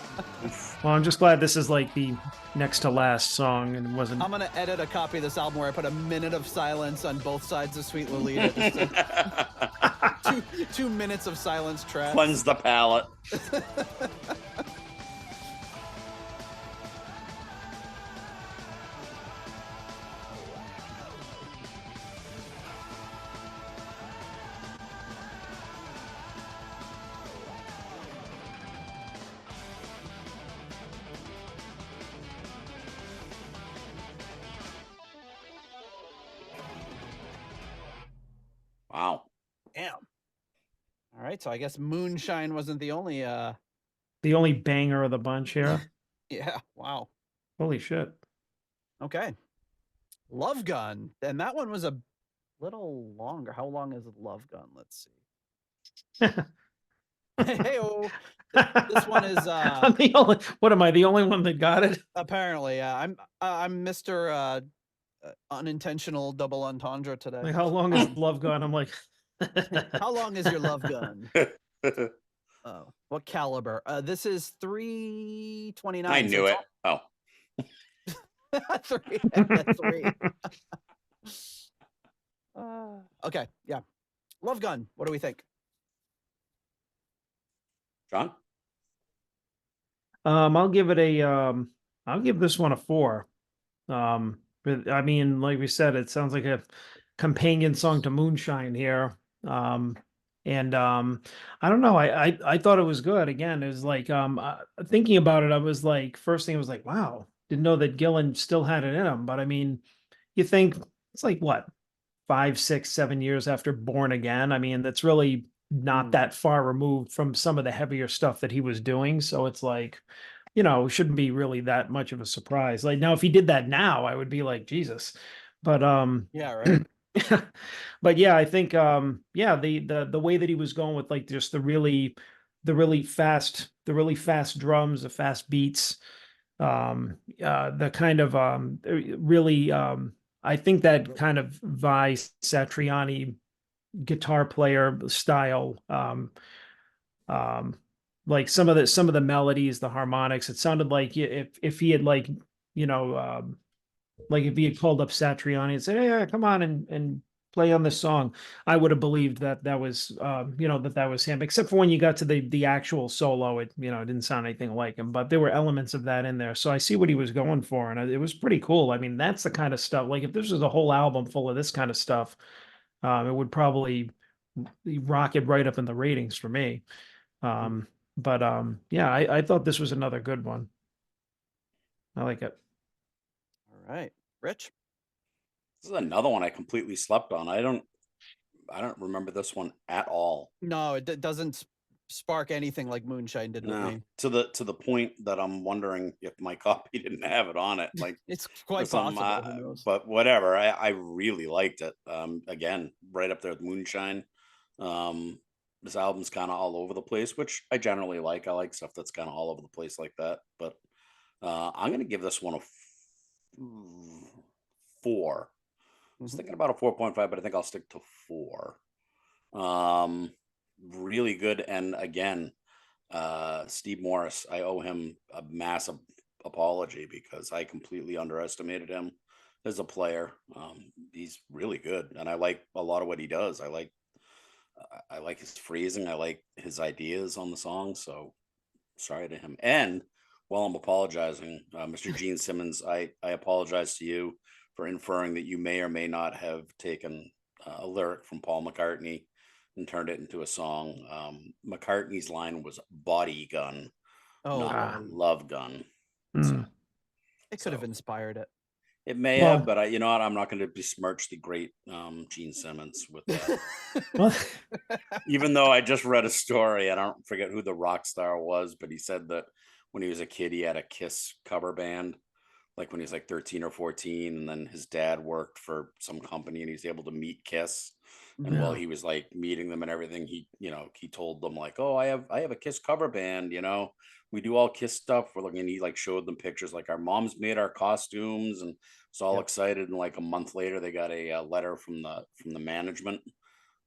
Well, I'm just glad this is like the next to last song and wasn't. I'm gonna edit a copy of this album where I put a minute of silence on both sides of Sweet Lolita. Just to, 2 minutes of silence track. Cleanse the palate. Wow. Damn. All right, so I guess Moonshine wasn't the only banger of the bunch here. Yeah, wow. Holy shit. Okay. Love Gun. And that one was a little longer. How long is Love Gun? Let's see. Hey-oh. This one is I'm the only, what am I, the only one that got it? apparently, I'm Mr. Unintentional double entendre today. Like, how long is Love Gun? I'm like, How long is your love gun? Oh, what caliber? This is 329. I knew it. Oh. Three. Okay, yeah. Love Gun. What do we think? John? I'll give it a I'll give this one a 4. But I mean, like we said, it sounds like a companion song to Moonshine here. And I don't know, I thought it was good. Again, it was like thinking about it, I was like, first thing I was like, wow, didn't know that Gillan still had it in him. But I mean, you think it's like what, 5, 6, 7 years after Born Again? I mean, that's really not that far removed from some of the heavier stuff that he was doing. So it's like, you know, shouldn't be really that much of a surprise. Like now, if he did that now, I would be like, Jesus. But yeah, right. But yeah, I think yeah, the way that he was going with like just the really fast drums, the fast beats, the kind of really I think that kind of Vice Satriani guitar player style, like some of the melodies, the harmonics, it sounded like if he had like, you know, like if he had called up Satriani and said, "Hey, come on and play on this song," I would have believed that was, you know, that was him. Except for when you got to the actual solo, it, you know, it didn't sound anything like him. But there were elements of that in there, so I see what he was going for, and it was pretty cool. I mean, that's the kind of stuff. Like if this was a whole album full of this kind of stuff, it would probably rocket right up in the ratings for me. But yeah, I thought this was another good one. I like it. All right, Rich. This is another one I completely slept on. I don't remember this one at all. No, it doesn't spark anything like Moonshine did with me. To the point that I'm wondering if my copy didn't have it on it. Like it's quite possible. Who knows? But whatever. I really liked it. Again, right up there with Moonshine. This album's kind of all over the place, which I generally like. I like stuff that's kind of all over the place like that. But I'm gonna give this one a 4. I was thinking about a 4.5, but I think I'll stick to 4. Really good. And again, Steve Morse, I owe him a massive apology because I completely underestimated him as a player. He's really good, and I like a lot of what he does. I like his phrasing. I like his ideas on the song. So sorry to him. And while I'm apologizing, Mr. Gene Simmons, I apologize to you for inferring that you may or may not have taken a lyric from Paul McCartney and turned it into a song. McCartney's line was "body gun," not "love gun." So, it could have inspired it. It may have, but you know what? I'm not going to besmirch the great Gene Simmons with that. Even though I just read a story, I don't forget who the rock star was, but he said that when he was a kid, he had a Kiss cover band like when he was like 13 or 14, and then his dad worked for some company and he's able to meet Kiss. And while Yeah. he was like meeting them and everything, he told them like, oh, I have a Kiss cover band, we do all Kiss stuff. We're looking, and he like showed them pictures, like our moms made our costumes, and was all Yep. excited. And like a month later, they got a letter from the management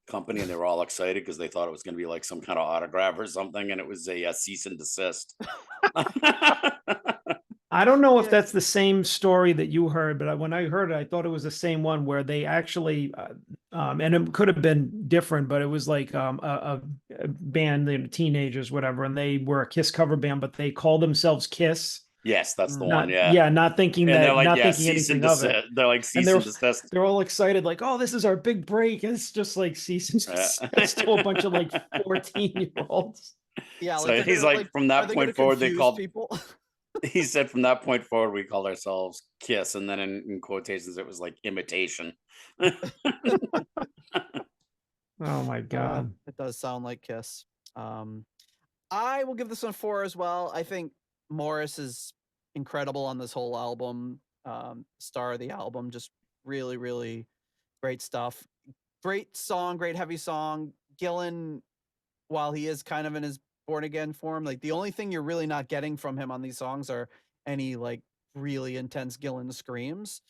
company, and they were all excited because they thought it was going to be like some kind of autograph or something, and it was a cease and desist. I don't know if Yeah. that's the same story that you heard, but when I heard it, I thought it was the same one where they actually, and it could have been different, but it was like a band, teenagers, whatever, and they were a Kiss cover band, but they called themselves Kiss. Yes, that's the Not, one. Yeah. not thinking And they're that, like, not yeah, thinking cease and anything of it. desist. They're like, And cease and desist. they're all excited, like, oh, this is our big break. And it's just like cease and desist to a bunch of like 14-year-olds. Yeah, So like they're he's gonna, like, from are that they gonna point forward, they confuse called, people? he said, from that point forward, we called ourselves Kiss. And then in quotations, it was like imitation. Oh my God. It does sound like Kiss. I will give this one 4 as well. I think Morris is incredible on this whole album. Star of the album, just really, really great stuff. Great song, great heavy song. Gillan, while he is kind of in his born again form, like the only thing you're really not getting from him on these songs are any like really intense Gillan screams.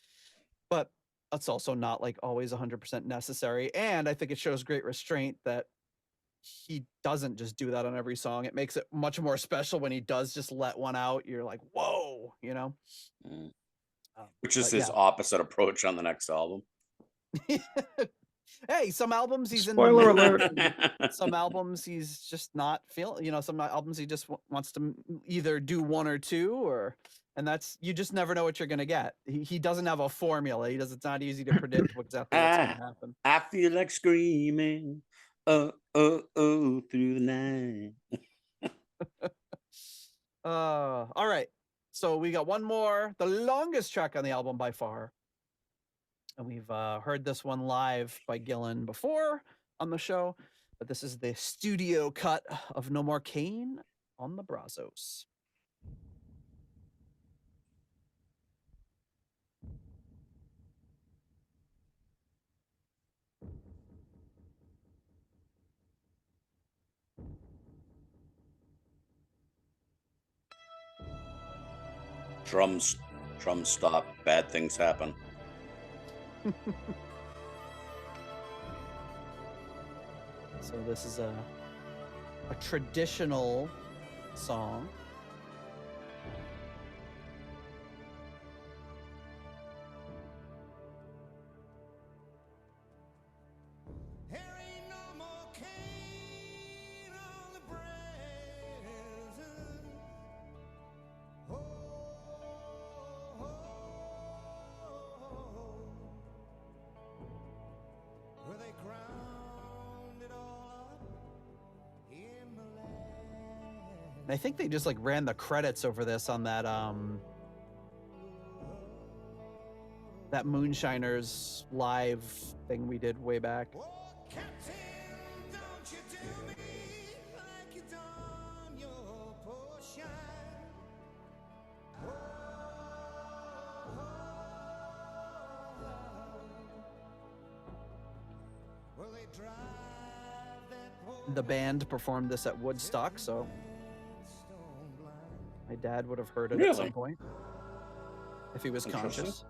But that's also not like always 100% necessary. And I think it shows great restraint that he doesn't just do that on every song. It makes it much more special when he does just let one out. You're like, whoa, Which is but his yeah. opposite approach on the next album. Hey, some albums he's Spoiler in the mood, alert. and some albums he's just not feeling. Some albums he just wants to either do one or two, and that's, you just never know what you're gonna get. He doesn't have a formula. It's not easy to predict exactly what's gonna happen. I feel like screaming, oh through the night. All right. So we got one more, the longest track on the album by far. And we've heard this one live by Gillan before on the show, but this is the studio cut of No More Cain on the Brazos. Drums stop, bad things happen. So this is a traditional song. I think they just like ran the credits over this on that that Moonshiners live thing we did way back. The band performed this at Woodstock, so my dad would have heard it at some point if he was conscious.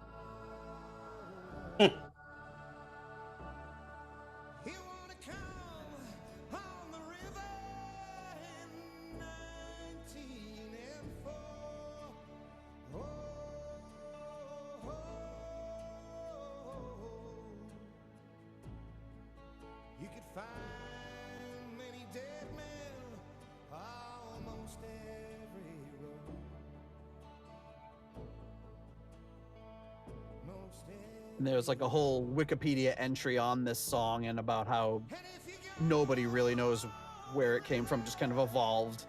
And there's like a whole Wikipedia entry on this song and about how nobody really knows where it came from, just kind of evolved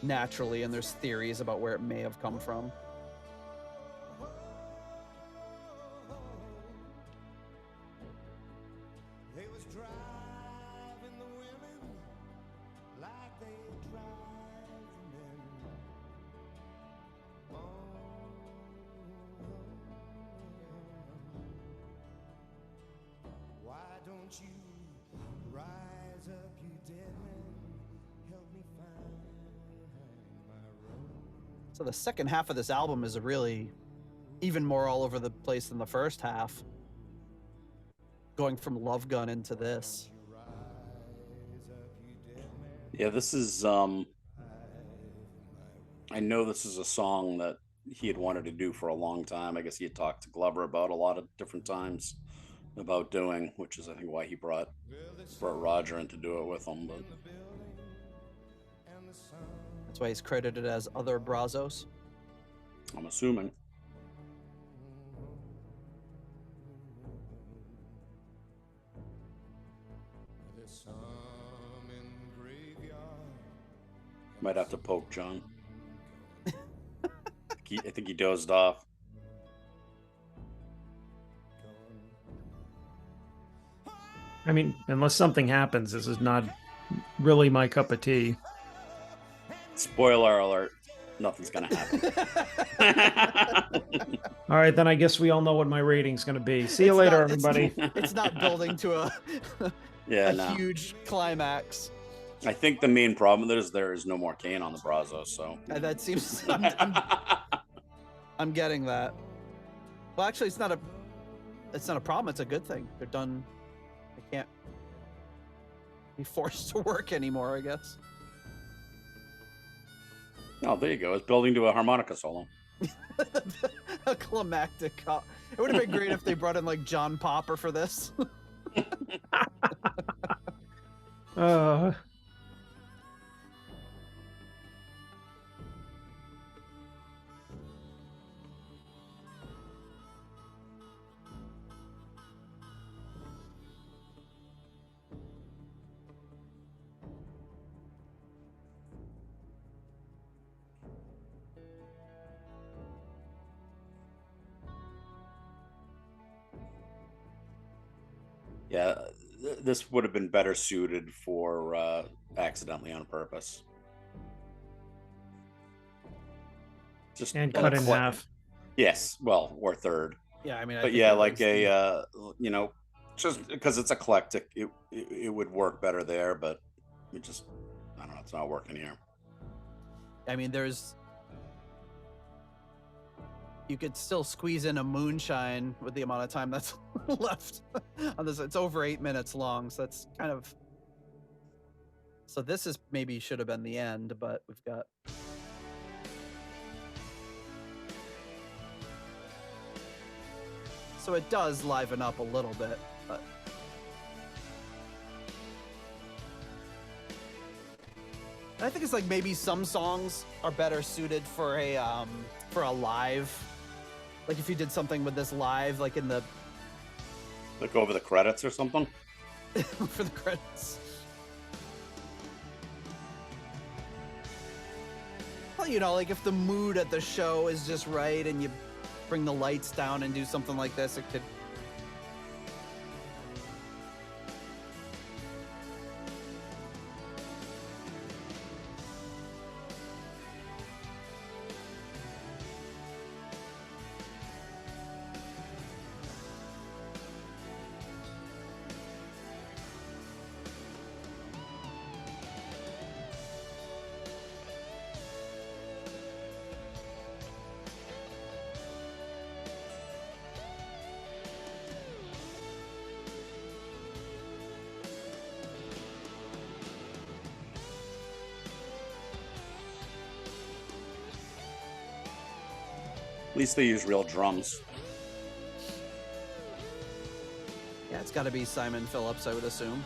naturally, and there's theories about where it may have come from. So the second half of this album is really even more all over the place than the first half. Going from Love Gun into this. Yeah, this is I know this is a song that he had wanted to do for a long time. I guess he had talked to Glover about a lot of different times about doing, which is I think why he brought Roger in to do it with him. But that's why he's credited as other Brazos. I'm assuming. Might have to poke John. I think he dozed off. I mean, unless something happens, this is not really my cup of tea. Spoiler alert. Nothing's going to happen. All right, then I guess we all know what my rating's going to be. See you later, everybody. It's not building to a, huge climax. I think the main problem there is no more Kane on the Brazos, so that seems I'm getting that. Well, actually, it's not a problem. It's a good thing. They're done. They can't be forced to work anymore, I guess. Oh, there you go. It's building to a harmonica solo. A climactic. It would have been great if they brought in like John Popper for this. Yeah, this would have been better suited for Accidentally on Purpose. Just and cut in half. Yes, well, or third. Yeah, I mean, but yeah, like a just because it's eclectic, it would work better there. But I don't know, it's not working here. I mean, you could still squeeze in a Moonshine with the amount of time that's left on this. It's over 8 minutes long, so that's kind of. So this is maybe should have been the end, but we've got. So it does liven up a little bit, but. And I think it's like maybe some songs are better suited for a live. Like if you did something with this live, like in the. Like over the credits or something? For the credits. Well, you know, like if the mood at the show is just right and you bring the lights down and do something like this, it could. At least they use real drums. Yeah, it's got to be Simon Phillips, I would assume.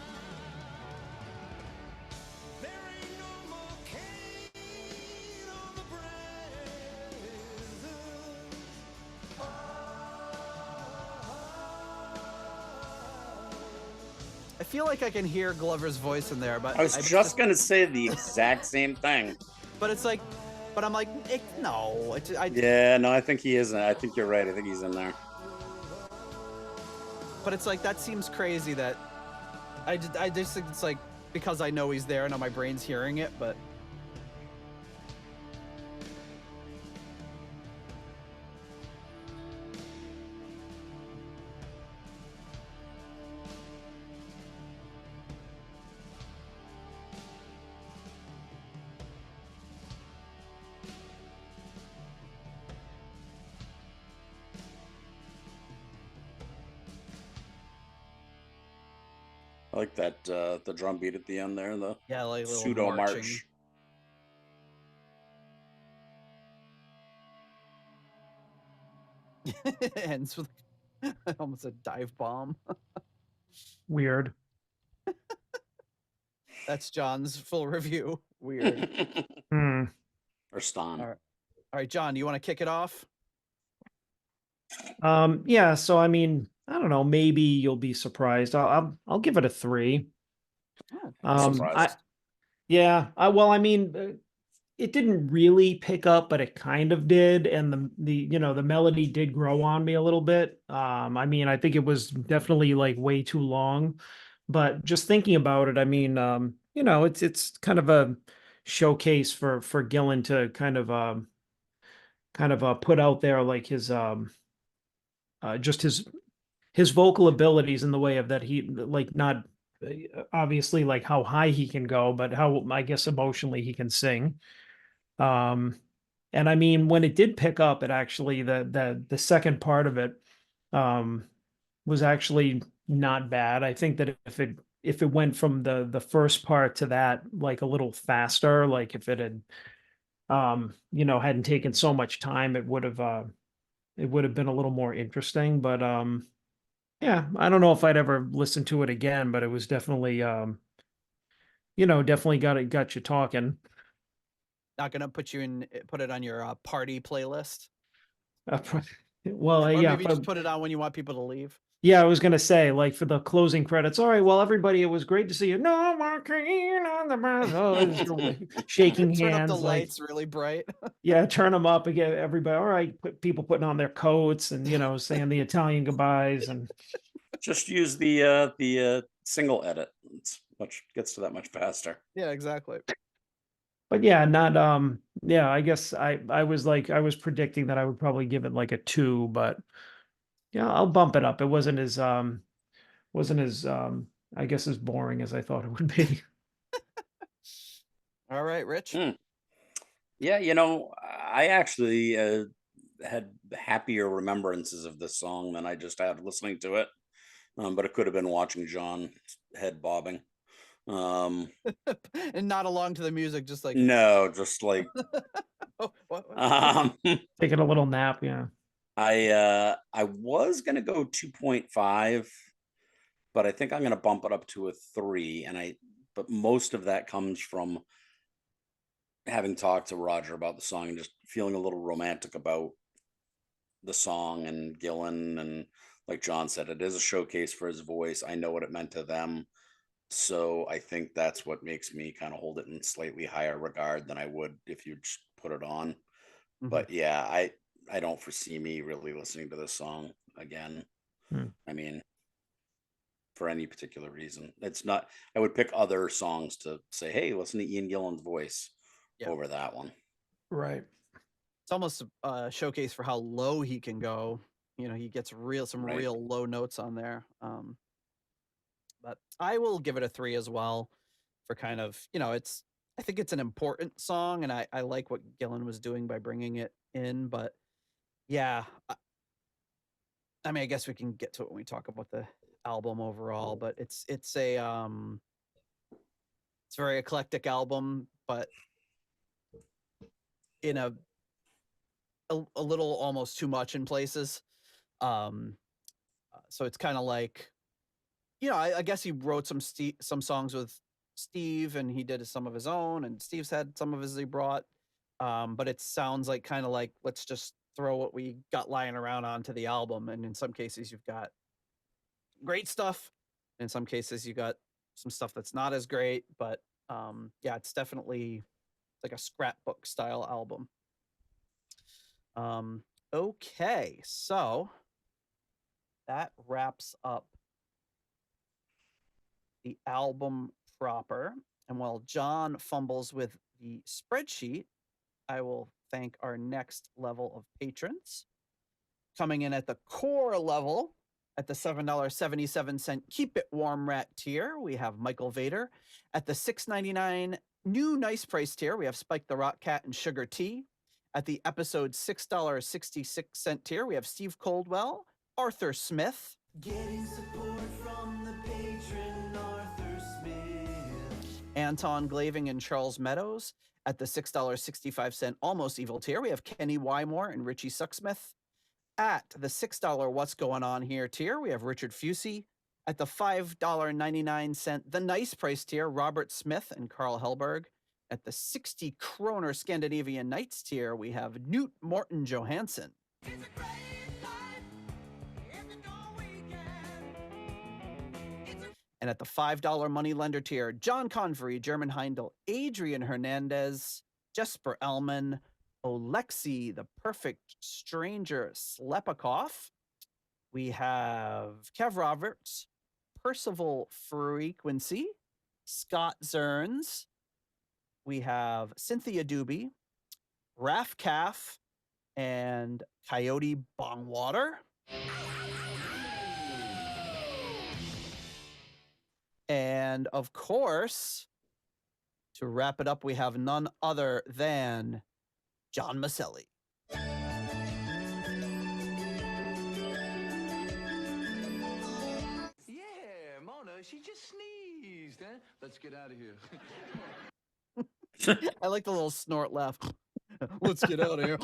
I feel like I can hear Glover's voice in there, but I was just gonna say the exact same thing. But it's like, but I'm like, no. Yeah, no, I think he isn't. I think you're right. I think he's in there. But it's like, that seems crazy that I just think it's like, because I know he's there and my brain's hearing it, but. I like that the drum beat at the end there, the Yeah, like a little pseudo marching. march. Ends with almost a dive bomb. Weird. That's John's full review. Weird. Hmm. Or Stan. All right, John, do you want to kick it off? Yeah, so I mean, I don't know, maybe you'll be surprised. I'll give it a 3. Surprised. Well, I mean, it didn't really pick up, but it kind of did, and the melody did grow on me a little bit. I mean, I think it was definitely like way too long, but just thinking about it, I mean, it's kind of a showcase for Gillan to kind of put out there like his just his vocal abilities in the way of that he like not obviously like how high he can go, but how I guess emotionally he can sing. And I mean, when it did pick up, it actually the second part of it was actually not bad. I think that if it went from the first part to that like a little faster, like if it had hadn't taken so much time, it would have been a little more interesting. But yeah, I don't know if I'd ever listen to it again, but it was definitely definitely got you talking. Not gonna put it on your party playlist, Well, or yeah, maybe just put it on when you want people to leave. yeah, I was gonna say, like for the closing credits. All right, well, everybody, it was great to see you. No more king on the Brazos. Shaking Turn up the hands, like lights really bright. yeah, turn them up and get everybody. All right, people putting on their coats and saying the Italian goodbyes and Just use the single edit. It's gets to that much faster. Yeah, exactly. but yeah, not yeah. I guess I was predicting that I would probably give it like a 2, but yeah, I'll bump it up. It wasn't as I guess as boring as I thought it would be. All right, Rich. Yeah, I actually had happier remembrances of this song than I just had listening to it. But it could have been watching John head bobbing. And not along to the music, just like No, just like what? Taking a little nap, yeah. I was gonna go 2.5, but I think I'm gonna bump it up to a 3. But most of that comes from having talked to Roger about the song and just feeling a little romantic about the song and Gillan, and like John said, it is a showcase for his voice. I know what it meant to them. So I think that's what makes me kind of hold it in slightly higher regard than I would if you just put it on. But yeah, I don't foresee me really listening to this song again. I mean, for any particular reason. It's not, I would pick other songs to say, hey, listen to Ian Gillan's voice over that one. Right. It's almost a showcase for how low he can go. He gets some real low notes on there. But I will give it a 3 as well for kind of, I think it's an important song, and I like what Gillan was doing by bringing it in. But yeah, I mean, I guess we can get to it when we talk about the album overall, but it's a it's a very eclectic album, but in a little almost too much in places. So it's kind of like, I guess he wrote some songs with Steve, and he did some of his own, and Steve's had some of his he brought. But it sounds like kind of like, let's just throw what we got lying around onto the album. And in some cases you've got great stuff. In some cases you got some stuff that's not as great, but yeah, it's definitely like a scrapbook style album. Okay, so that wraps up the album proper. And while John fumbles with the spreadsheet, I will thank our next level of patrons. Coming in at the core level, at the $7.77 Keep It Warm Rat tier, we have Michael Vader. At the $6.99 new nice price tier, we have Spike the Rock Cat and Sugar Tea. At the episode $6.66 tier, we have Steve Coldwell, Arthur Smith. Getting support from the patron, Arthur. Anton Glaving and Charles Meadows. At the $6.65 Almost Evil tier, we have Kenny Wymore and Richie Sucksmith. At the $6 What's Going On Here tier, we have Richard Fusey. At the $5.99 The Nice Price tier, Robert Smith and Carl Hellberg. At the 60 kroner Scandinavian Nights tier, we have Knut Morten Johansson. And at the $5 Moneylender tier, John Convery, German Heindel, Adrian Hernandez, Jesper Elman, Alexei, the Perfect Stranger Slepakov. We have Kev Roberts, Percival Frequency, Scott Zerns. We have Cynthia Doobie, Raf Calf, and Coyote Bongwater. And of course, to wrap it up, we have none other than John Maselli. Yeah, Mona, she just sneezed, huh? Let's get out of here. I like the little snort laugh. Let's get out of here.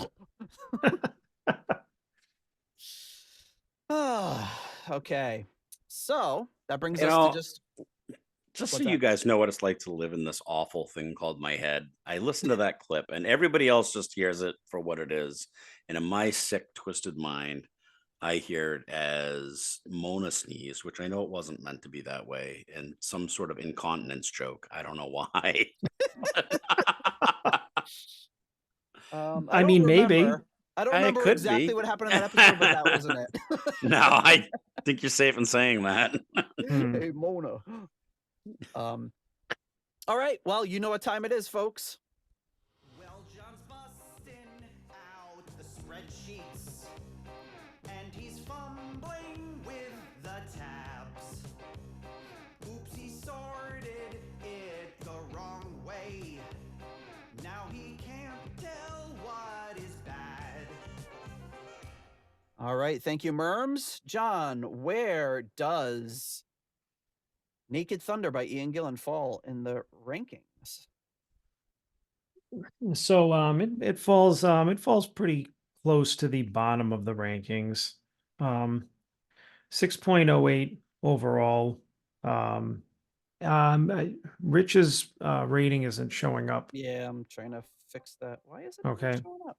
Okay. So that brings us to just so what's you that? guys know what it's like to live in this awful thing called my head. I listen to that clip and everybody else just hears it for what it is. And in my sick, twisted mind, I hear it as Mona sneeze, which I know it wasn't meant to be that way, and some sort of incontinence joke. I don't know why. I mean, maybe. I don't It remember could exactly be. what happened in that episode, but that wasn't it. No, I think you're safe in saying that. Hey, Mona. All right. Well, you know what time it is, folks. Well, John's busting out the spreadsheets, and he's fumbling with the tabs. Oops, he sorted it the wrong way. Now he can't tell what is bad. All right. Thank you, Merms. John, where does Naked Thunder by Ian Gillan fall in the rankings? So it falls pretty close to the bottom of the rankings. 6.08 overall. Rich's rating isn't showing up. Yeah, I'm trying to fix that. Why isn't Okay. it showing up?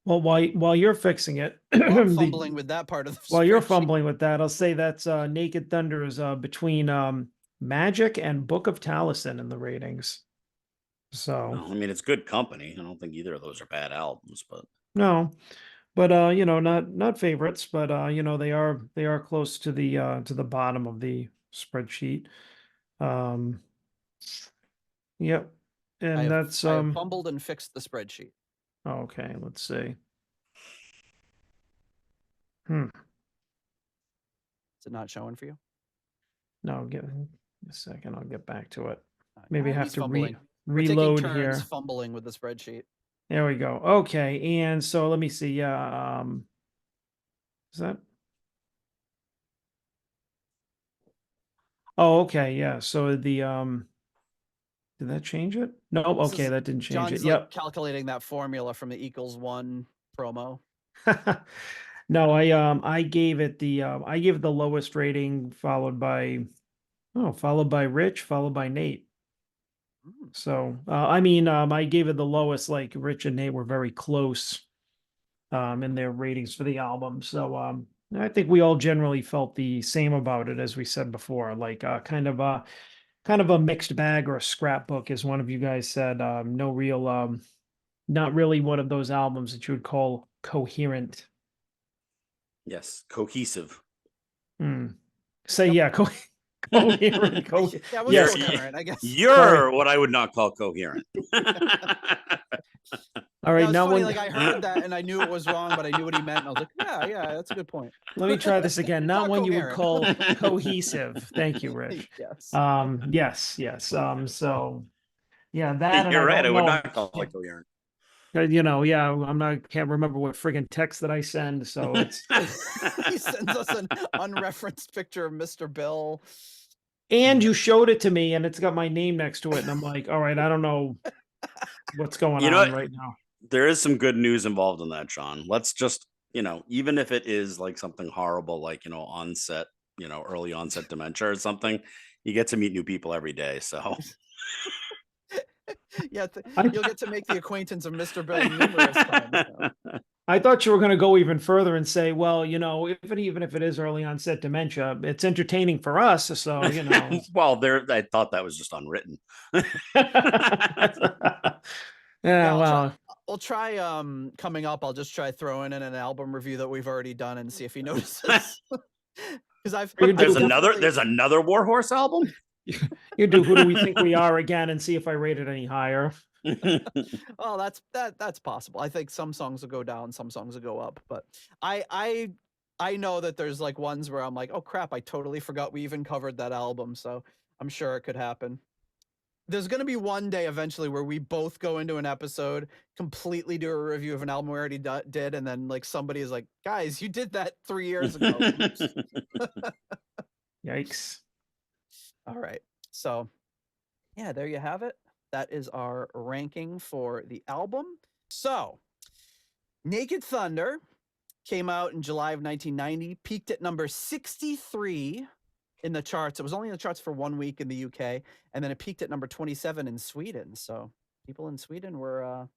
Well, while you're fixing it, Well, I'm fumbling with that part of the while you're spreadsheet. fumbling with that, I'll say that's Naked Thunder is between Magic and Book of Taliesin in the ratings. So Well, I mean, it's good company. I don't think either of those are bad albums, but no, but not favorites, but they are close to the bottom of the spreadsheet. Yep, and I that's have fumbled and fixed the spreadsheet. okay. Let's see. Is it not showing for you? No, give me a second. I'll get back to it. Maybe I He's have to fumbling. We're reload taking turns here. fumbling with the spreadsheet. There we go. Okay, and so let me see. Yeah, is that? Oh, okay. Yeah. So the did that change it? No. Okay, that didn't change John's it. Yep. calculating that formula from the =1 promo. No, I gave it the lowest rating, followed by Rich, followed by Nate. So I mean, I gave it the lowest. Like Rich and Nate were very close in their ratings for the album. So I think we all generally felt the same about it, as we said before. Like kind of a mixed bag or a scrapbook, as one of you guys said. No real, not really one of those albums that you would call coherent. yes, cohesive. Say yeah, coherent. Yeah, yes, coherent, I guess. You're what I would not call coherent. All right, now funny, I heard that and I knew it was wrong, but I knew what he meant. And I was like, yeah, that's a good point. Let me try this again. Not one you would coherent. call cohesive. Thank you, Rich. Yes. Yes. So yeah, that. You're right. I would not call it coherent. Can't remember what friggin' text that I send. So it's he sends us an unreferenced picture of Mr. Bill. And you showed it to me, and it's got my name next to it, and I'm like, all right, I don't know what's going You know on what? right now. There is some good news involved in that, Sean. Let's just, even if it is like something horrible, like, onset, early onset dementia or something, you get to meet new people every day. So Yeah, you'll get to make the acquaintance of Mr. Bill numerous times now. I thought you were going to go even further and say, well, even if it is early onset dementia, it's entertaining for us. So, well, I thought that was just unwritten. Yeah, Yeah, well, I'll try coming up. I'll just try throwing in an album review that we've already done and see if he notices. Because there's another Warhorse album. You do Who Do We Think We Are again and see if I rate it any higher. Oh, that's possible. I think some songs will go down, some songs will go up, but I know that there's like ones where I'm like, oh crap, I totally forgot we even covered that album. So I'm sure it could happen. There's going to be one day eventually where we both go into an episode, completely do a review of an album we already did, and then like somebody is like, guys, you did that 3 years ago. Yikes. All right. So yeah, there you have it. That is our ranking for the album. So Naked Thunder came out in July of 1990, peaked at number 63 in the charts. It was only in the charts for 1 week in the UK, and then it peaked at number 27 in Sweden. So people in Sweden were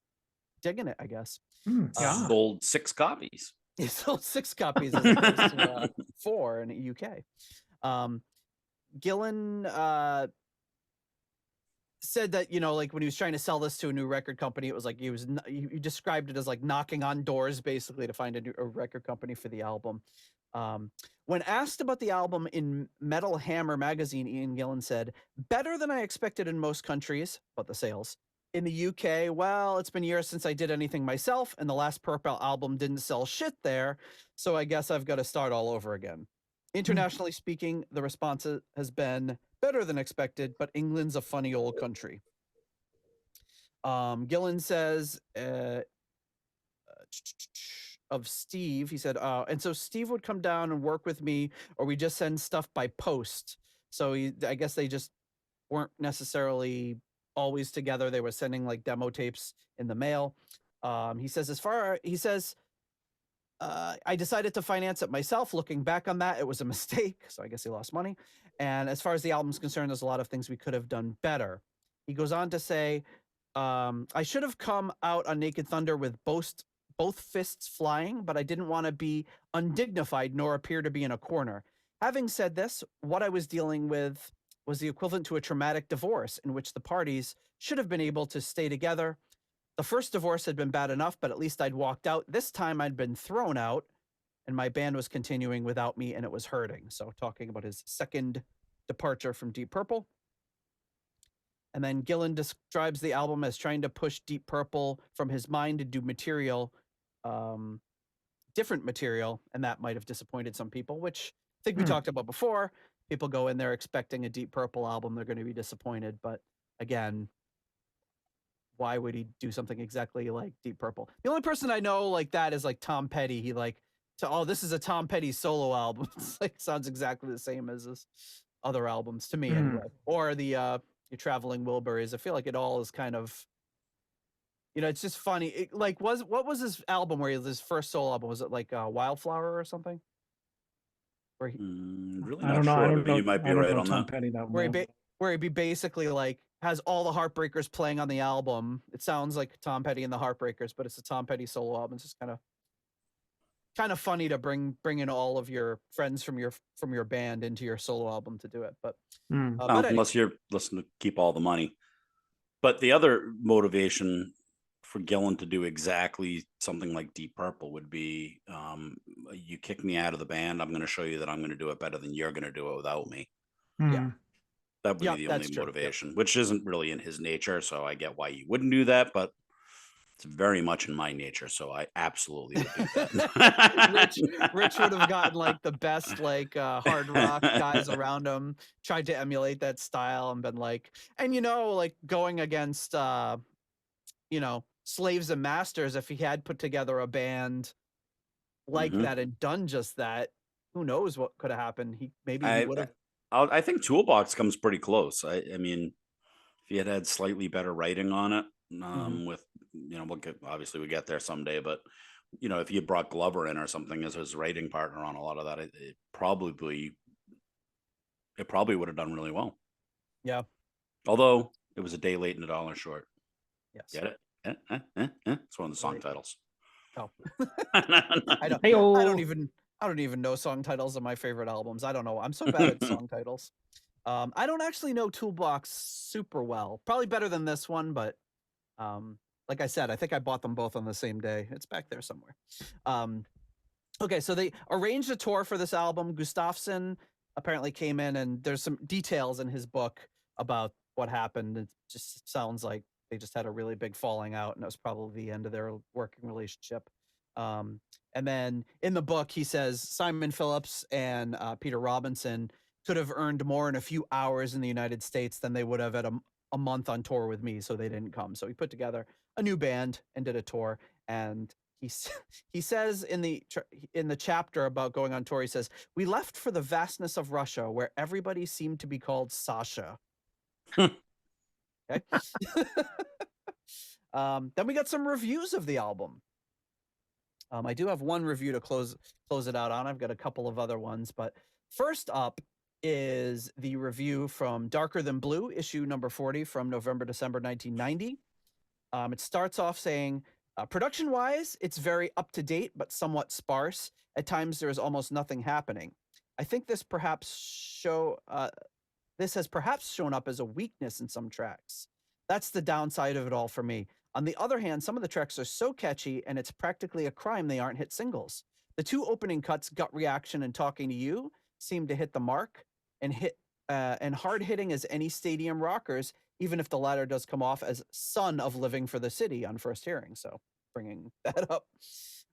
digging it, I guess. Yeah. Sold 6 copies. It sold 6 copies as opposed to 4 in the UK. Gillan said that, like when he was trying to sell this to a new record company, it was like he described it as like knocking on doors basically to find a record company for the album. When asked about the album in Metal Hammer magazine, Ian Gillan said, better than I expected in most countries, but the sales. In the UK, well, it's been years since I did anything myself, and the last Purple album didn't sell shit there, so I guess I've got to start all over again. Internationally speaking, the response has been better than expected, but England's a funny old country. Gillan says of Steve, he said, and so Steve would come down and work with me, or we just send stuff by post. So I guess they just weren't necessarily always together. They were sending like demo tapes in the mail. He says, I decided to finance it myself. Looking back on that, it was a mistake. So I guess he lost money. And as far as the album's concerned, there's a lot of things we could have done better. He goes on to say, I should have come out on Naked Thunder with both fists flying, but I didn't want to be undignified nor appear to be in a corner. Having said this, what I was dealing with was the equivalent to a traumatic divorce in which the parties should have been able to stay together. The first divorce had been bad enough, but at least I'd walked out. This time I'd been thrown out, and my band was continuing without me, and it was hurting. So talking about his second departure from Deep Purple. And then Gillan describes the album as trying to push Deep Purple from his mind to do different material, and that might have disappointed some people, which I think we talked about before. People go in there expecting a Deep Purple album, they're going to be disappointed. But again, why would he do something exactly like Deep Purple? The only person I know like that is like Tom Petty. He this is a Tom Petty solo album. It's like sounds exactly the same as his other albums to me anyway. Or the your Traveling Wilburys. I feel like it all is kind of, it's just funny. What was his album where his first solo album? Was it like Wildflower or something? Where he, really I don't not know. sure. I don't know. You might be I don't right know on Tom that. Petty that where he basically like has all the Heartbreakers playing on the album. It sounds like Tom Petty and the Heartbreakers, but it's a Tom Petty solo album. It's just kind of funny to bring in all of your friends from your band into your solo album to do it. But unless you're listening to Keep All the Money. But the other motivation for Gillan to do exactly something like Deep Purple would be, you kick me out of the band, I'm going to show you that I'm going to do it better than you're going to do it without me. Yeah. That would be the only motivation, which isn't really in his nature. So I get why you wouldn't do that, but it's very much in my nature. So I absolutely would do that. Rich would have gotten like the best like hard rock guys around him, tried to emulate that style and been like, and like going against Slaves and Masters, if he had put together a band like that and done just that, who knows what could have happened. He would have I think Toolbox comes pretty close. I mean, if he had slightly better writing on it, with obviously we get there someday, but if you brought Glover in or something as his writing partner on a lot of that, it probably would have done really well. Yeah. Although it was a day late and $1 short. Yes. Get it? It's one of the song Right. titles. Oh. I I don't even know song titles of my favorite albums. I don't know. I'm so bad at song titles. I don't actually know Toolbox super well. Probably better than this one, but like I said, I think I bought them both on the same day. It's back there somewhere. Okay, so they arranged a tour for this album. Gustafsson apparently came in, and there's some details in his book about what happened. It just sounds like they just had a really big falling out, and it was probably the end of their working relationship. And then in the book, he says Simon Phillips and Peter Robinson could have earned more in a few hours in the United States than they would have at a month on tour with me, so they didn't come. So he put together a new band and did a tour. And he says in the chapter about going on tour, he says, "We left for the vastness of Russia, where everybody seemed to be called Sasha." Okay. Then we got some reviews of the album. I do have one review to close it out on. I've got a couple of other ones, but first up is the review from Darker Than Blue, issue number 40 from November-December 1990. It starts off saying, production-wise, it's very up-to-date, but somewhat sparse. At times, there is almost nothing happening. I think this has perhaps shown up as a weakness in some tracks. That's the downside of it all for me. On the other hand, some of the tracks are so catchy, and it's practically a crime they aren't hit singles. The two opening cuts, Gut Reaction and Talking to You, seem to hit the mark and hard hitting as any stadium rockers, even if the latter does come off as Son of Living for the City on first hearing. So bringing that up.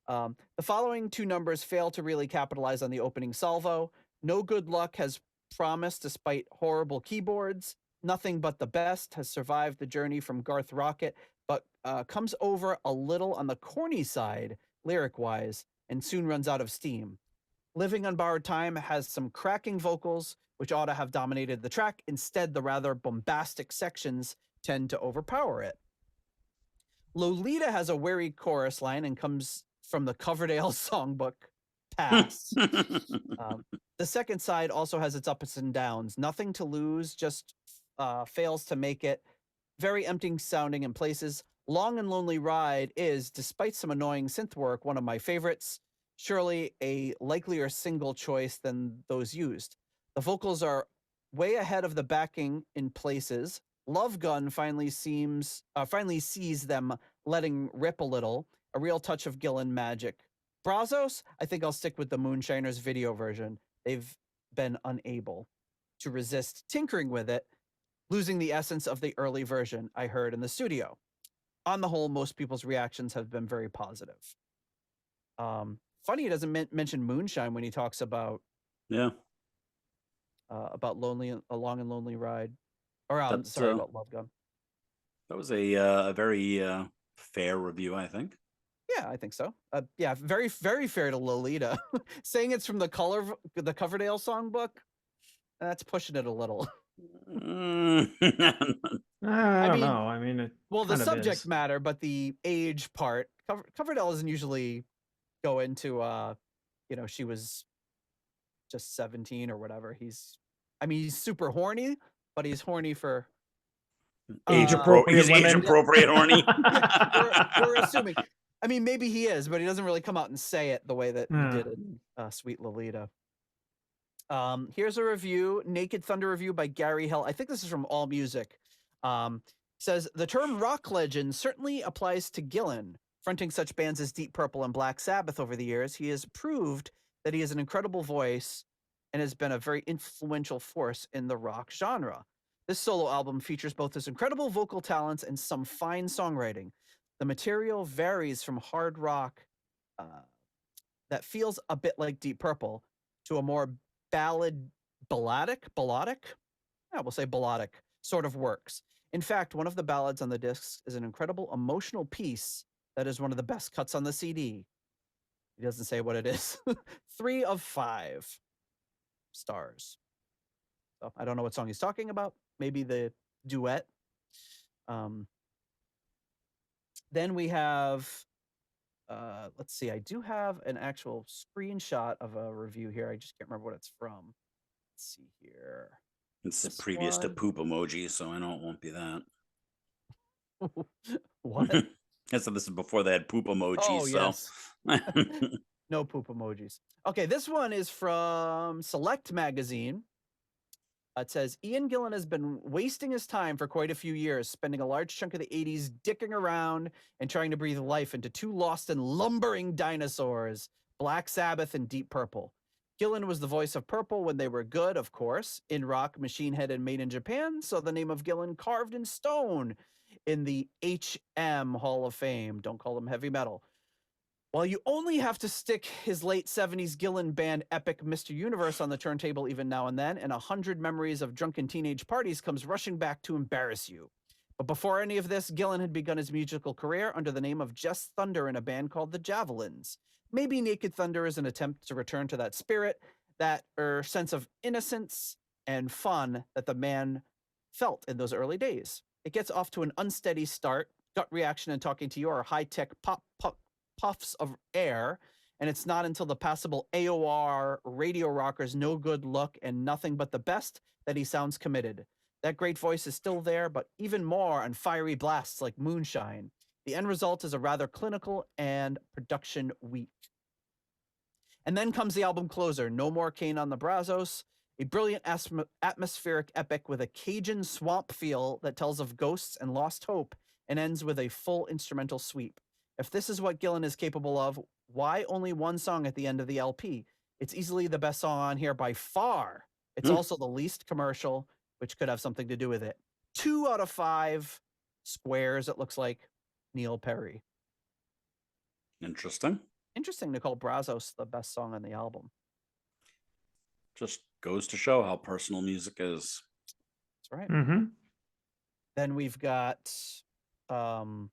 The following two numbers fail to really capitalize on the opening salvo. No Good Luck has promised despite horrible keyboards. Nothing But the Best has survived the journey from Garth Rocket, but comes over a little on the corny side, lyric-wise, and soon runs out of steam. Living on Borrowed Time has some cracking vocals, which ought to have dominated the track. Instead, the rather bombastic sections tend to overpower it. Lolita has a weary chorus line and comes from the Coverdale songbook, Pass. The second side also has its ups and downs. Nothing to Lose just fails to make it. Very empty sounding in places. Long and Lonely Ride is, despite some annoying synth work, one of my favorites. Surely a likelier single choice than those used. The vocals are way ahead of the backing in places. Love Gun finally sees them letting rip a little. A real touch of Gillan magic. Brazos, I think I'll stick with the Moonshiners video version. They've been unable to resist tinkering with it, losing the essence of the early version I heard in the studio. On the whole, most people's reactions have been very positive. Funny he doesn't mention Moonshine when he talks about about A Long and Lonely Ride, or about Love Gun. That was a very fair review, I think. Yeah, I think so. Yeah, very, very fair to Lolita. Saying it's from the Coverdale songbook, that's pushing it a little. I don't know. I mean, well, the subject matter, but the age part, Coverdale doesn't usually go into, she was just 17 or whatever. He's super horny, but he's horny for age appropriate horny. Yeah, we're assuming. I mean, maybe he is, but he doesn't really come out and say it the way that he did in Sweet Lolita. Here's a review, Naked Thunder review by Gary Hill. I think this is from AllMusic. Says, the term rock legend certainly applies to Gillan. Fronting such bands as Deep Purple and Black Sabbath over the years, he has proved that he has an incredible voice and has been a very influential force in the rock genre. This solo album features both his incredible vocal talents and some fine songwriting. The material varies from hard rock that feels a bit like Deep Purple to a more balladic, yeah, we'll say balladic sort of works. In fact, one of the ballads on the discs is an incredible emotional piece that is one of the best cuts on the CD. He doesn't say what it is. 3 of 5 stars. So I don't know what song he's talking about. Maybe the duet. Then we have, let's see, I do have an actual screenshot of a review here. I just can't remember what it's from. Let's see here. It's This previous to one- poop emoji, so I know it won't be that. What? I said this is before they had poop emojis. Oh, so. yes. No poop emojis. Okay, this one is from Select Magazine. It says, Ian Gillan has been wasting his time for quite a few years, spending a large chunk of the 80s dicking around and trying to breathe life into two lost and lumbering dinosaurs, Black Sabbath and Deep Purple. Gillan was the voice of Purple when they were good, of course, in rock, Machine Head, and Made in Japan, so the name of Gillan carved in stone in the HM Hall of Fame. Don't call them heavy metal. While you only have to stick his late 70s Gillan band epic Mr. Universe on the turntable even now and then, and 100 memories of drunken teenage parties comes rushing back to embarrass you. But before any of this, Gillan had begun his musical career under the name of Just Thunder in a band called the Javelins. Maybe Naked Thunder is an attempt to return to that spirit, that sense of innocence and fun that the man felt in those early days. It gets off to an unsteady start. Gut Reaction and Talking to You are high-tech puffs of air, and it's not until the passable AOR radio rocker's No Good Look and Nothing But the Best that he sounds committed. That great voice is still there, but even more on fiery blasts like Moonshine. The end result is a rather clinical and production weak. And then comes the album closer, No More Cane on the Brazos, a brilliant atmospheric epic with a Cajun swamp feel that tells of ghosts and lost hope and ends with a full instrumental sweep. If this is what Gillan is capable of, why only one song at the end of the LP? It's easily the best song on here by far. It's also the least commercial, which could have something to do with it. 2 out of 5 squares, it looks like. Neil Perry. Interesting. Interesting to call Brazos the best song on the album. Just goes to show how personal music is. That's right. Mm-hmm. Then we've got The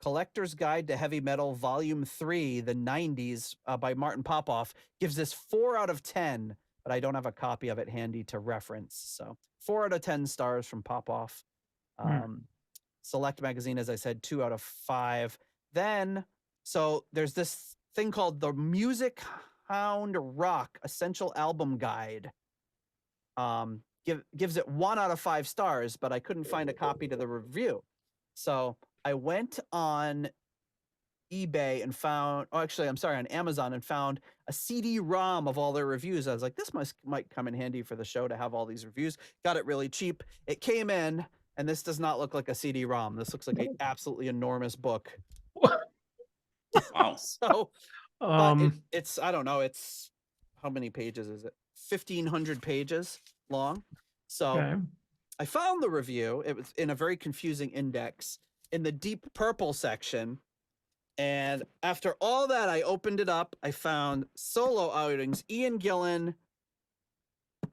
Collector's Guide to Heavy Metal, Volume 3, the 90s, by Martin Popoff, gives this 4 out of 10, but I don't have a copy of it handy to reference. So 4 out of 10 stars from Popoff. Select Magazine, as I said, 2 out of 5. Then, so there's this thing called the Music Hound Rock Essential Album Guide. Gives it 1 out of 5 stars, but I couldn't find a copy to the review. So I went on eBay and found, on Amazon and found a CD-ROM of all their reviews. I was like, this might come in handy for the show to have all these reviews. Got it really cheap. It came in, and this does not look like a CD-ROM. This looks like an absolutely enormous book. Wow. So, but it's, I don't know, it's, how many pages is it? 1,500 pages long. So Okay. I found the review. It was in a very confusing index in the Deep Purple section. And after all that, I opened it up. I found solo outings, Ian Gillan.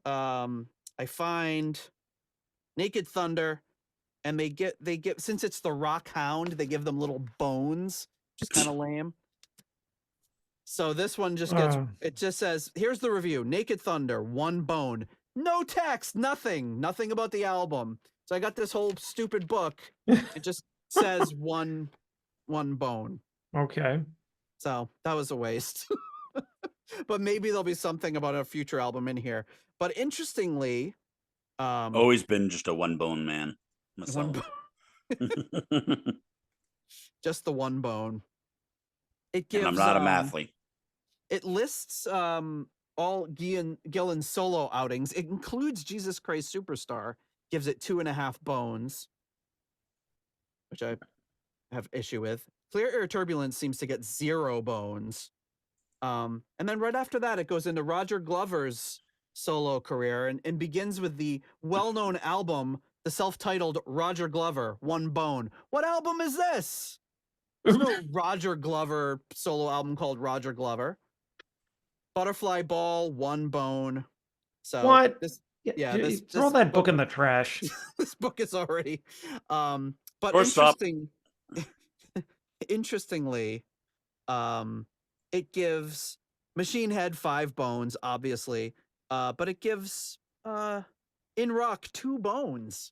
I find Naked Thunder, and they get, since it's the Rock Hound, they give them little bones, which is kind of lame. So this one just gets, it just says, here's the review. Naked Thunder, 1 bone. No text, nothing about the album. So I got this whole stupid book. It just says one bone. Okay. So that was a waste. But maybe there'll be something about a future album in here. But interestingly, always been just a 1 bone man myself. Just the 1 bone. It gives, and I'm not a mathlete. It lists all Gillan solo outings. It includes Jesus Christ Superstar, gives it 2.5 bones, which I have issue with. Clear Air Turbulence seems to get 0 bones. And then right after that, it goes into Roger Glover's solo career and begins with the well-known album, the self-titled Roger Glover, 1 bone. What album is this? There's no Roger Glover solo album called Roger Glover. Butterfly Ball, 1 bone. So what? Throw that book in the trash. This book is already but Or stop. Interestingly, it gives Machine Head 5 bones, obviously, but it gives In rock, 2 bones.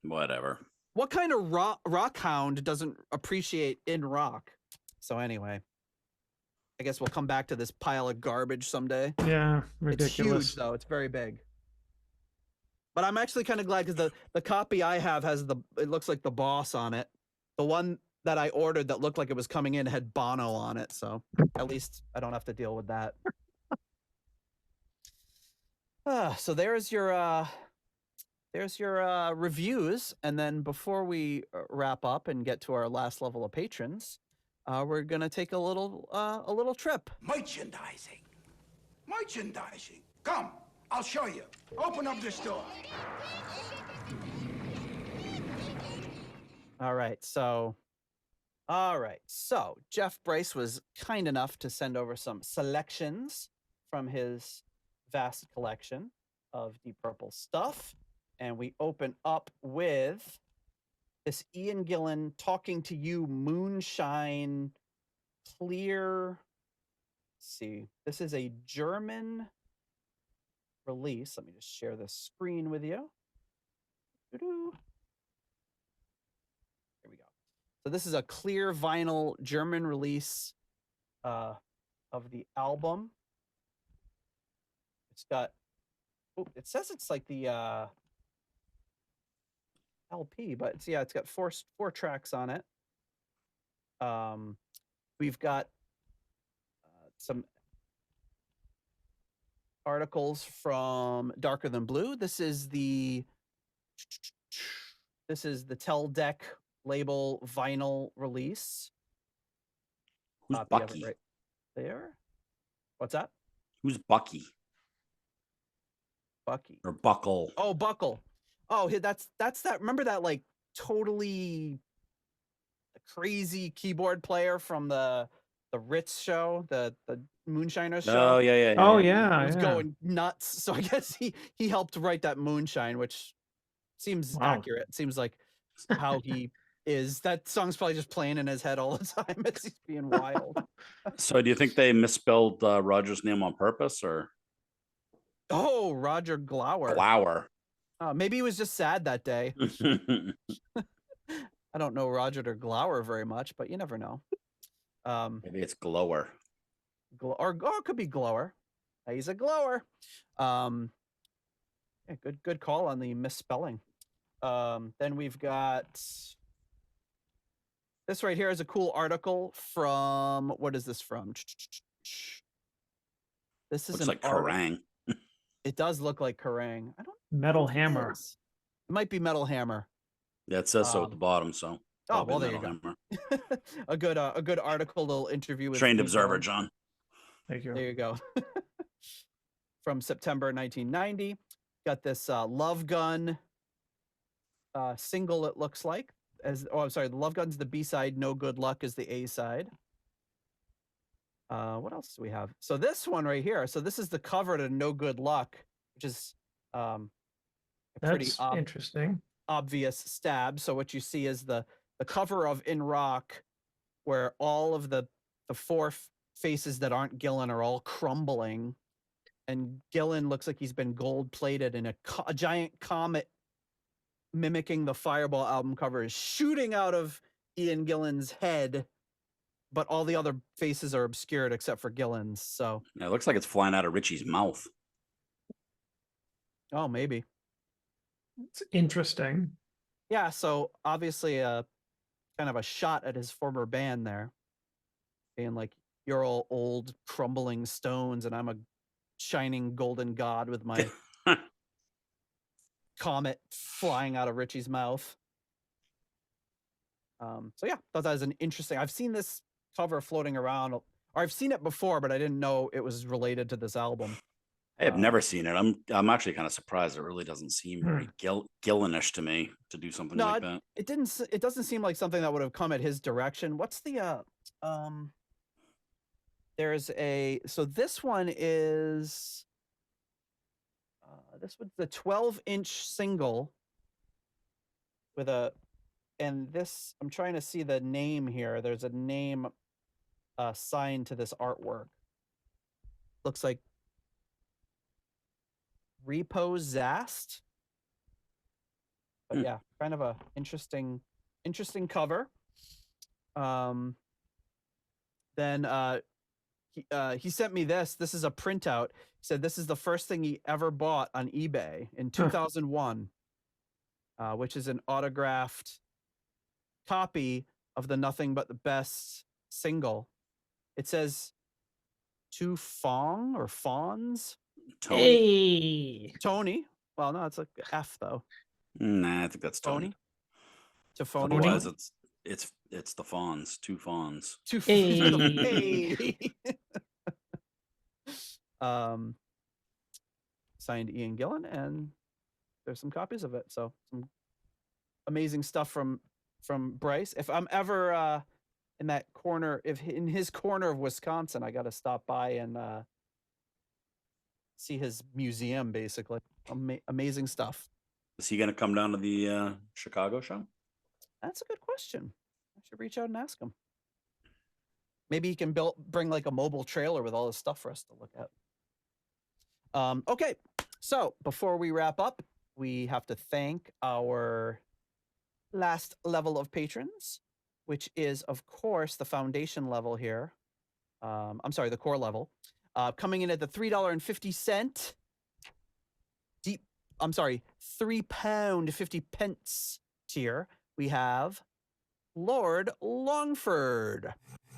Whatever. What kind of rock hound doesn't appreciate in rock? So anyway, I guess we'll come back to this pile of garbage someday. Yeah, It's ridiculous. huge though. It's very big. But I'm actually kind of glad because the copy I have has it looks like the boss on it. The one that I ordered that looked like it was coming in had Bono on it, so at least I don't have to deal with that. So there's your reviews, and then before we wrap up and get to our last level of patrons, we're gonna take a little trip. Merchandising. Merchandising. Come, I'll show you. Open up this door. All right, so Jeff Bryce was kind enough to send over some selections from his vast collection of Deep Purple stuff, and we open up with this Ian Gillan Talking to You Moonshine clear. Let's see, this is a German release. Let me just share the screen with you. Doo-doo. Here we go. So this is a clear vinyl German release of the album. It's got, it says it's like the LP, but it's got four tracks on it. We've got some articles from Darker Than Blue. This is the Tell Deck label vinyl release. Who's Copy of it Bucky? right there. What's that? Who's Bucky Bucky. or Buckle? Oh, Buckle. Oh, that's that. Remember that like totally crazy keyboard player from the Ritz show, the Moonshiners show? Oh yeah. Oh He yeah, was yeah. going nuts. So I guess he helped write that Moonshine, which seems Wow. accurate. Seems like how he is. That song's probably just playing in his head all the time as he's being wild. So do you think they misspelled Roger's name on purpose or Oh, Roger Glower. Glower? Maybe he was just sad that day. I don't know Roger or Glower very much, but you never know. Maybe it's Glower. Or it could be Glower. He's a glower. Yeah, good call on the misspelling. Then we've got this right here is a cool article from, what is this from? This is Looks an like article. Kerrang. It does look like Kerrang. I don't Metal know if it Hammer. is. It might be Metal Hammer. Yeah, it says so at the bottom. So Oh, probably well, there you Metal go. Hammer. a good article, little interview with Trained Ian observer, Gillan. John. Thank you. There you go. From September 1990. Got this Love Gun single, it looks like. I'm sorry, the Love Gun's the B-side, No Good Luck is the A-side. What else do we have? So this one right here. So this is the cover to No Good Luck, which is a pretty That's interesting. obvious stab. So what you see is the cover of In Rock, where all of the four faces that aren't Gillan are all crumbling, and Gillan looks like he's been gold plated, and a giant comet mimicking the Fireball album cover is shooting out of Ian Gillan's head, but all the other faces are obscured except for Gillan's. So Yeah, it looks like it's flying out of Richie's mouth. oh, maybe. It's interesting. Yeah, so obviously kind of a shot at his former band there, being like, you're all old crumbling stones and I'm a shining golden god with my comet flying out of Richie's mouth. So yeah, thought that was an interesting. I've seen this cover floating around, or I've seen it before, but I didn't know it was related to this album. I have never seen it. I'm actually kind of surprised. It really doesn't seem very Gillanish to me to do something like that. It didn't. It doesn't seem like something that would have come at his direction. What's the There's a, so this one is this was the 12-inch single with a, and this, I'm trying to see the name here. There's a name signed to this artwork. Looks like Reposast. But yeah, kind of a interesting cover. Then he sent me this. This is a printout. He said this is the first thing he ever bought on eBay in 2001, which is an autographed copy of the Nothing But the Best single. It says to Fong or Fawns. Tony. Hey. Well, no, it's like F though. Nah, I think that's Tony. To Phony. Otherwise, it's the Fawns. Two Fawns. To Hey. Signed Ian Gillan, and there's some copies of it. So some amazing stuff from Bryce. If I'm ever in that corner, if in his corner of Wisconsin, I got to stop by and see his museum. Basically, amazing stuff. Is he going to come down to the Chicago show? That's a good question. I should reach out and ask him. Maybe he can bring like a mobile trailer with all this stuff for us to look at. Okay, so before we wrap up, we have to thank our last level of patrons, which is, of course, the foundation level here. I'm sorry, the core level. Coming in at the $3.50 £3.50 tier, we have Lord Longford.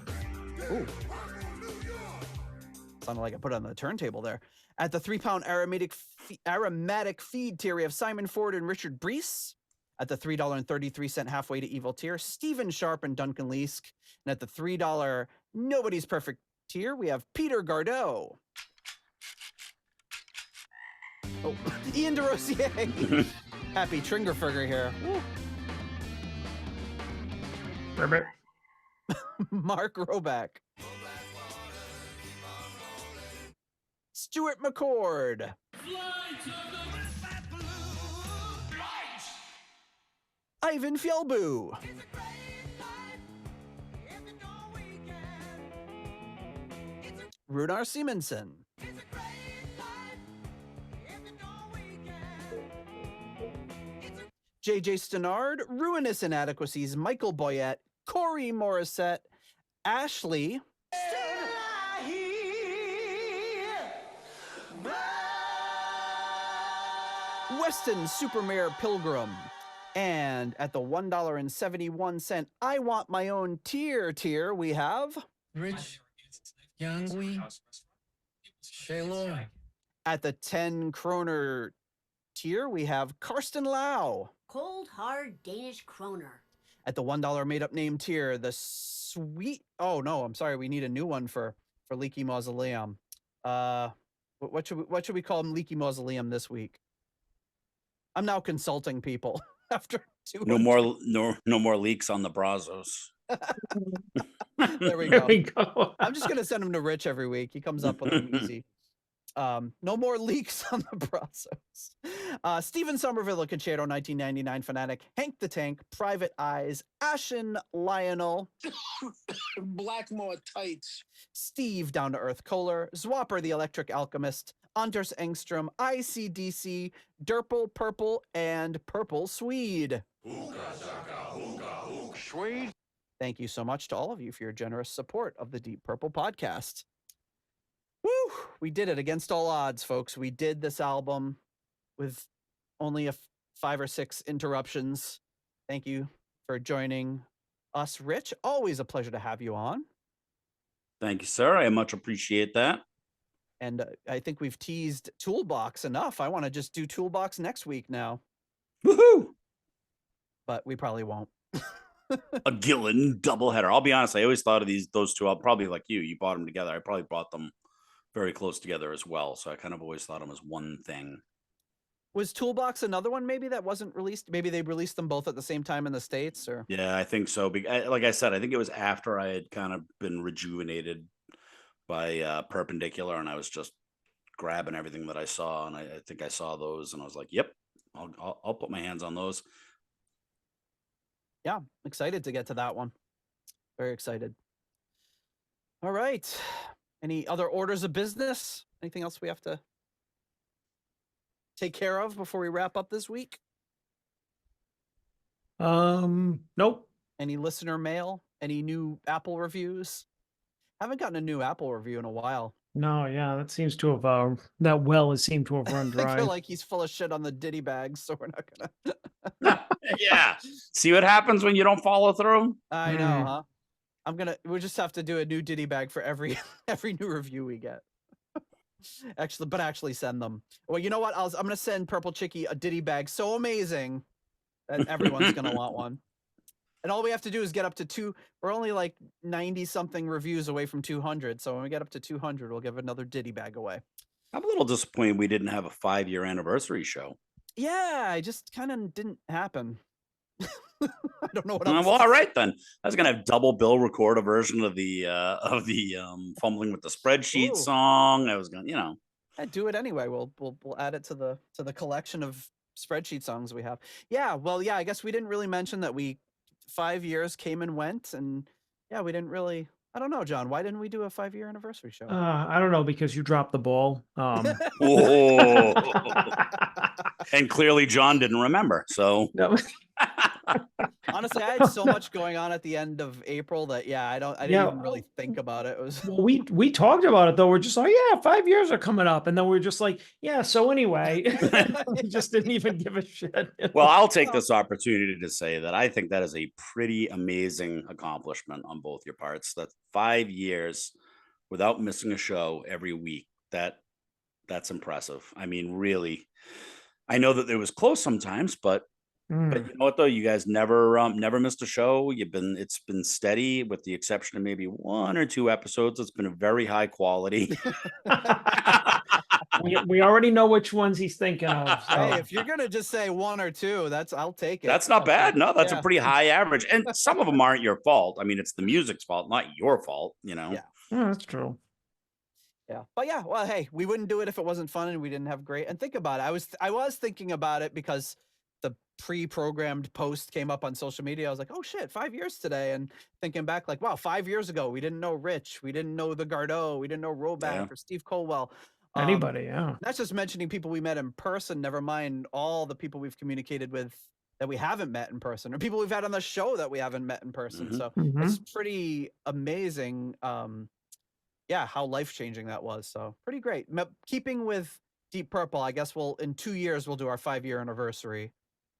Ooh. Sounded like I put it on the turntable there. At the £3 aromatic feed tier, we have Simon Ford and Richard Brees. At the $3.33 halfway to evil tier, Stephen Sharp and Duncan Leask. And at the $3 Nobody's Perfect tier, we have Peter Gardeau. Oh, Ian DeRosier. Happy Tringerferger here. Woo. Mark Roback. Stuart McCord. Ivan Fjellbu. Runar Simonson. JJ Stenard, Ruinous Inadequacies, Michael Boyette, Corey Morissette, Ashley, Weston Supermare Pilgrim, and at the $1.71 I Want My Own tier, we have Rich, Young, Shaylor. at the 10 kroner tier, we have Karsten Lau. Cold, hard Danish kroner. At the $1 made-up name tier, the sweet... Oh, no, I'm sorry. We need a new one for Leaky Mausoleum. What should we call him Leaky Mausoleum this week? I'm now consulting people after 200. No more leaks on the Brazos. There we There go. we go. I'm just going to send him to Rich every week. He comes up with them easy. No more leaks on the Brazos. Stephen Somerville, Concerto 1999 Fanatic, Hank the Tank, Private Eyes, Ashen Lionel, Blackmore tights. Steve Down to Earth Kohler, Zwapper the Electric Alchemist, Anders Engstrom, ICDC, Derple Purple, and Purple Swede. Swede. Thank you so much to all of you for your generous support of the Deep Purple podcast. Woo! We did it against all odds, folks. We did this album with only 5 or 6 interruptions. Thank you for joining us, Rich. Always a pleasure to have you on. Thank you, sir. I much appreciate that. And I think we've teased Toolbox enough. I want to just do Toolbox next week now. Woohoo! But we probably won't. A Gillan doubleheader. I'll be honest. I always thought of those two. I'll probably like you. You bought them together. I probably bought them very close together as well. So I kind of always thought them as one thing. Was Toolbox another one maybe that wasn't released? Maybe they released them both at the same time in the States, or? Yeah, I think so. Like I said, I think it was after I had kind of been rejuvenated by Perpendicular, and I was just grabbing everything that I saw, and I think I saw those, and I was like, "Yep, I'll put my hands on those." Yeah, excited to get to that one. Very excited. All right. Any other orders of business? Anything else we have to? take care of before we wrap up this week? Nope. Any listener mail? Any new Apple reviews? Haven't gotten a new Apple review in a while. No, yeah, that seems to have that well has seemed to have run I dry. feel like he's full of shit on the ditty bags, so we're not gonna. Yeah. See what happens when you don't follow through? I know, huh? We'll just have to do a new ditty bag for every new review we get. Actually send them. Well, you know what? I'm gonna send Purple Chicky a ditty bag so amazing that everyone's gonna want one. And all we have to do is get up to we're only like 90 something reviews away from 200. So when we get up to 200, we'll give another ditty bag away. I'm a little disappointed we didn't have a 5-year anniversary show. Yeah, I just kind of didn't happen. I don't know what Well, else. all right then. I was gonna have Double Bill record a version of the fumbling with the spreadsheet song. I was gonna, I'd do it anyway. We'll add it to the collection of spreadsheet songs we have. Yeah, well, yeah, I guess we didn't really mention that 5 years came and went, and yeah, we didn't really. I don't know, John. Why didn't we do a 5-year anniversary show? I don't know, because you dropped the ball. Oh. And clearly John didn't remember. So No. Honestly, I had so much going on at the end of April that I didn't even really think about it. It was Well, we talked about it though. We're just like, yeah, 5 years are coming up, and then we're just like, yeah. So anyway, we just didn't even give a shit. well, I'll take this opportunity to say that I think that is a pretty amazing accomplishment on both your parts. That 5 years without missing a show every week. That's impressive. I mean, really. I know that it was close sometimes, but you know what though? You guys never missed a show. It's been steady with the exception of maybe 1 or 2 episodes. It's been a very high quality. we already know which ones he's thinking of. So. Hey, if you're gonna just say 1 or 2, I'll take it. That's not bad. No, that's Yeah. a pretty high average. And some of them aren't your fault. I mean, it's the music's fault, not your fault, Yeah. Yeah, that's true. Yeah. But yeah, well, hey, we wouldn't do it if it wasn't fun and we didn't have great. And think about it. I was thinking about it because the pre-programmed post came up on social media. I was like, oh shit, 5 years today. And thinking back, like, wow, 5 years ago, we didn't know Rich, we didn't know the Gardeau, we didn't know Roback or Steve Colwell. Anybody, yeah. That's just mentioning people we met in person. Never mind all the people we've communicated with that we haven't met in person, or people we've had on the show that we haven't met in person. Mhm. So Mhm. it's pretty amazing. How life-changing that was. So pretty great. Keeping with Deep Purple, I guess in 2 years we'll do our 5-year anniversary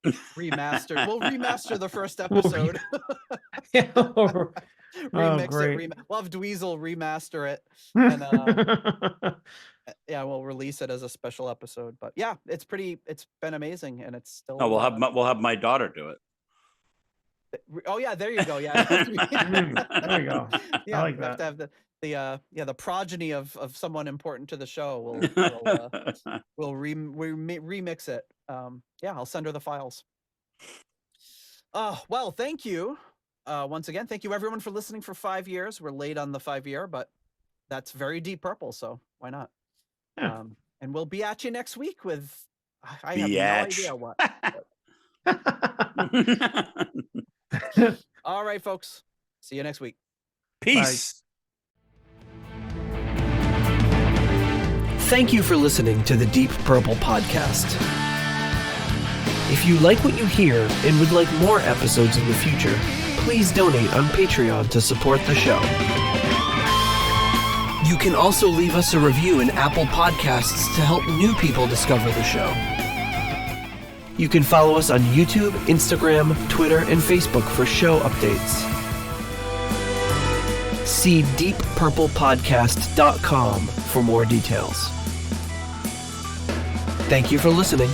remastered. We'll remaster the first episode. Remix great. it. We'll have Dweezil remaster it, and we'll release it as a special episode. But yeah, it's been amazing, and it's still. Oh, we'll have my daughter do it. Oh yeah, there you go. Yeah, there you go. Yeah, I like we have that. to have the progeny of someone important to the show. We'll remix it. I'll send her the files. Well, thank you once again. Thank you everyone for listening for 5 years. We're late on the 5-year, but that's very Deep Purple, so why not? Yeah. And we'll be at you next week with I have no idea what. All right, folks. See you next week. Peace. Thank you for listening to the Deep Purple Podcast. If you like what you hear and would like more episodes in the future, please donate on Patreon to support the show. You can also leave us a review in Apple Podcasts to help new people discover the show. You can follow us on YouTube, Instagram, Twitter, and Facebook for show updates. See deeppurplepodcast.com for more details. Thank you for listening.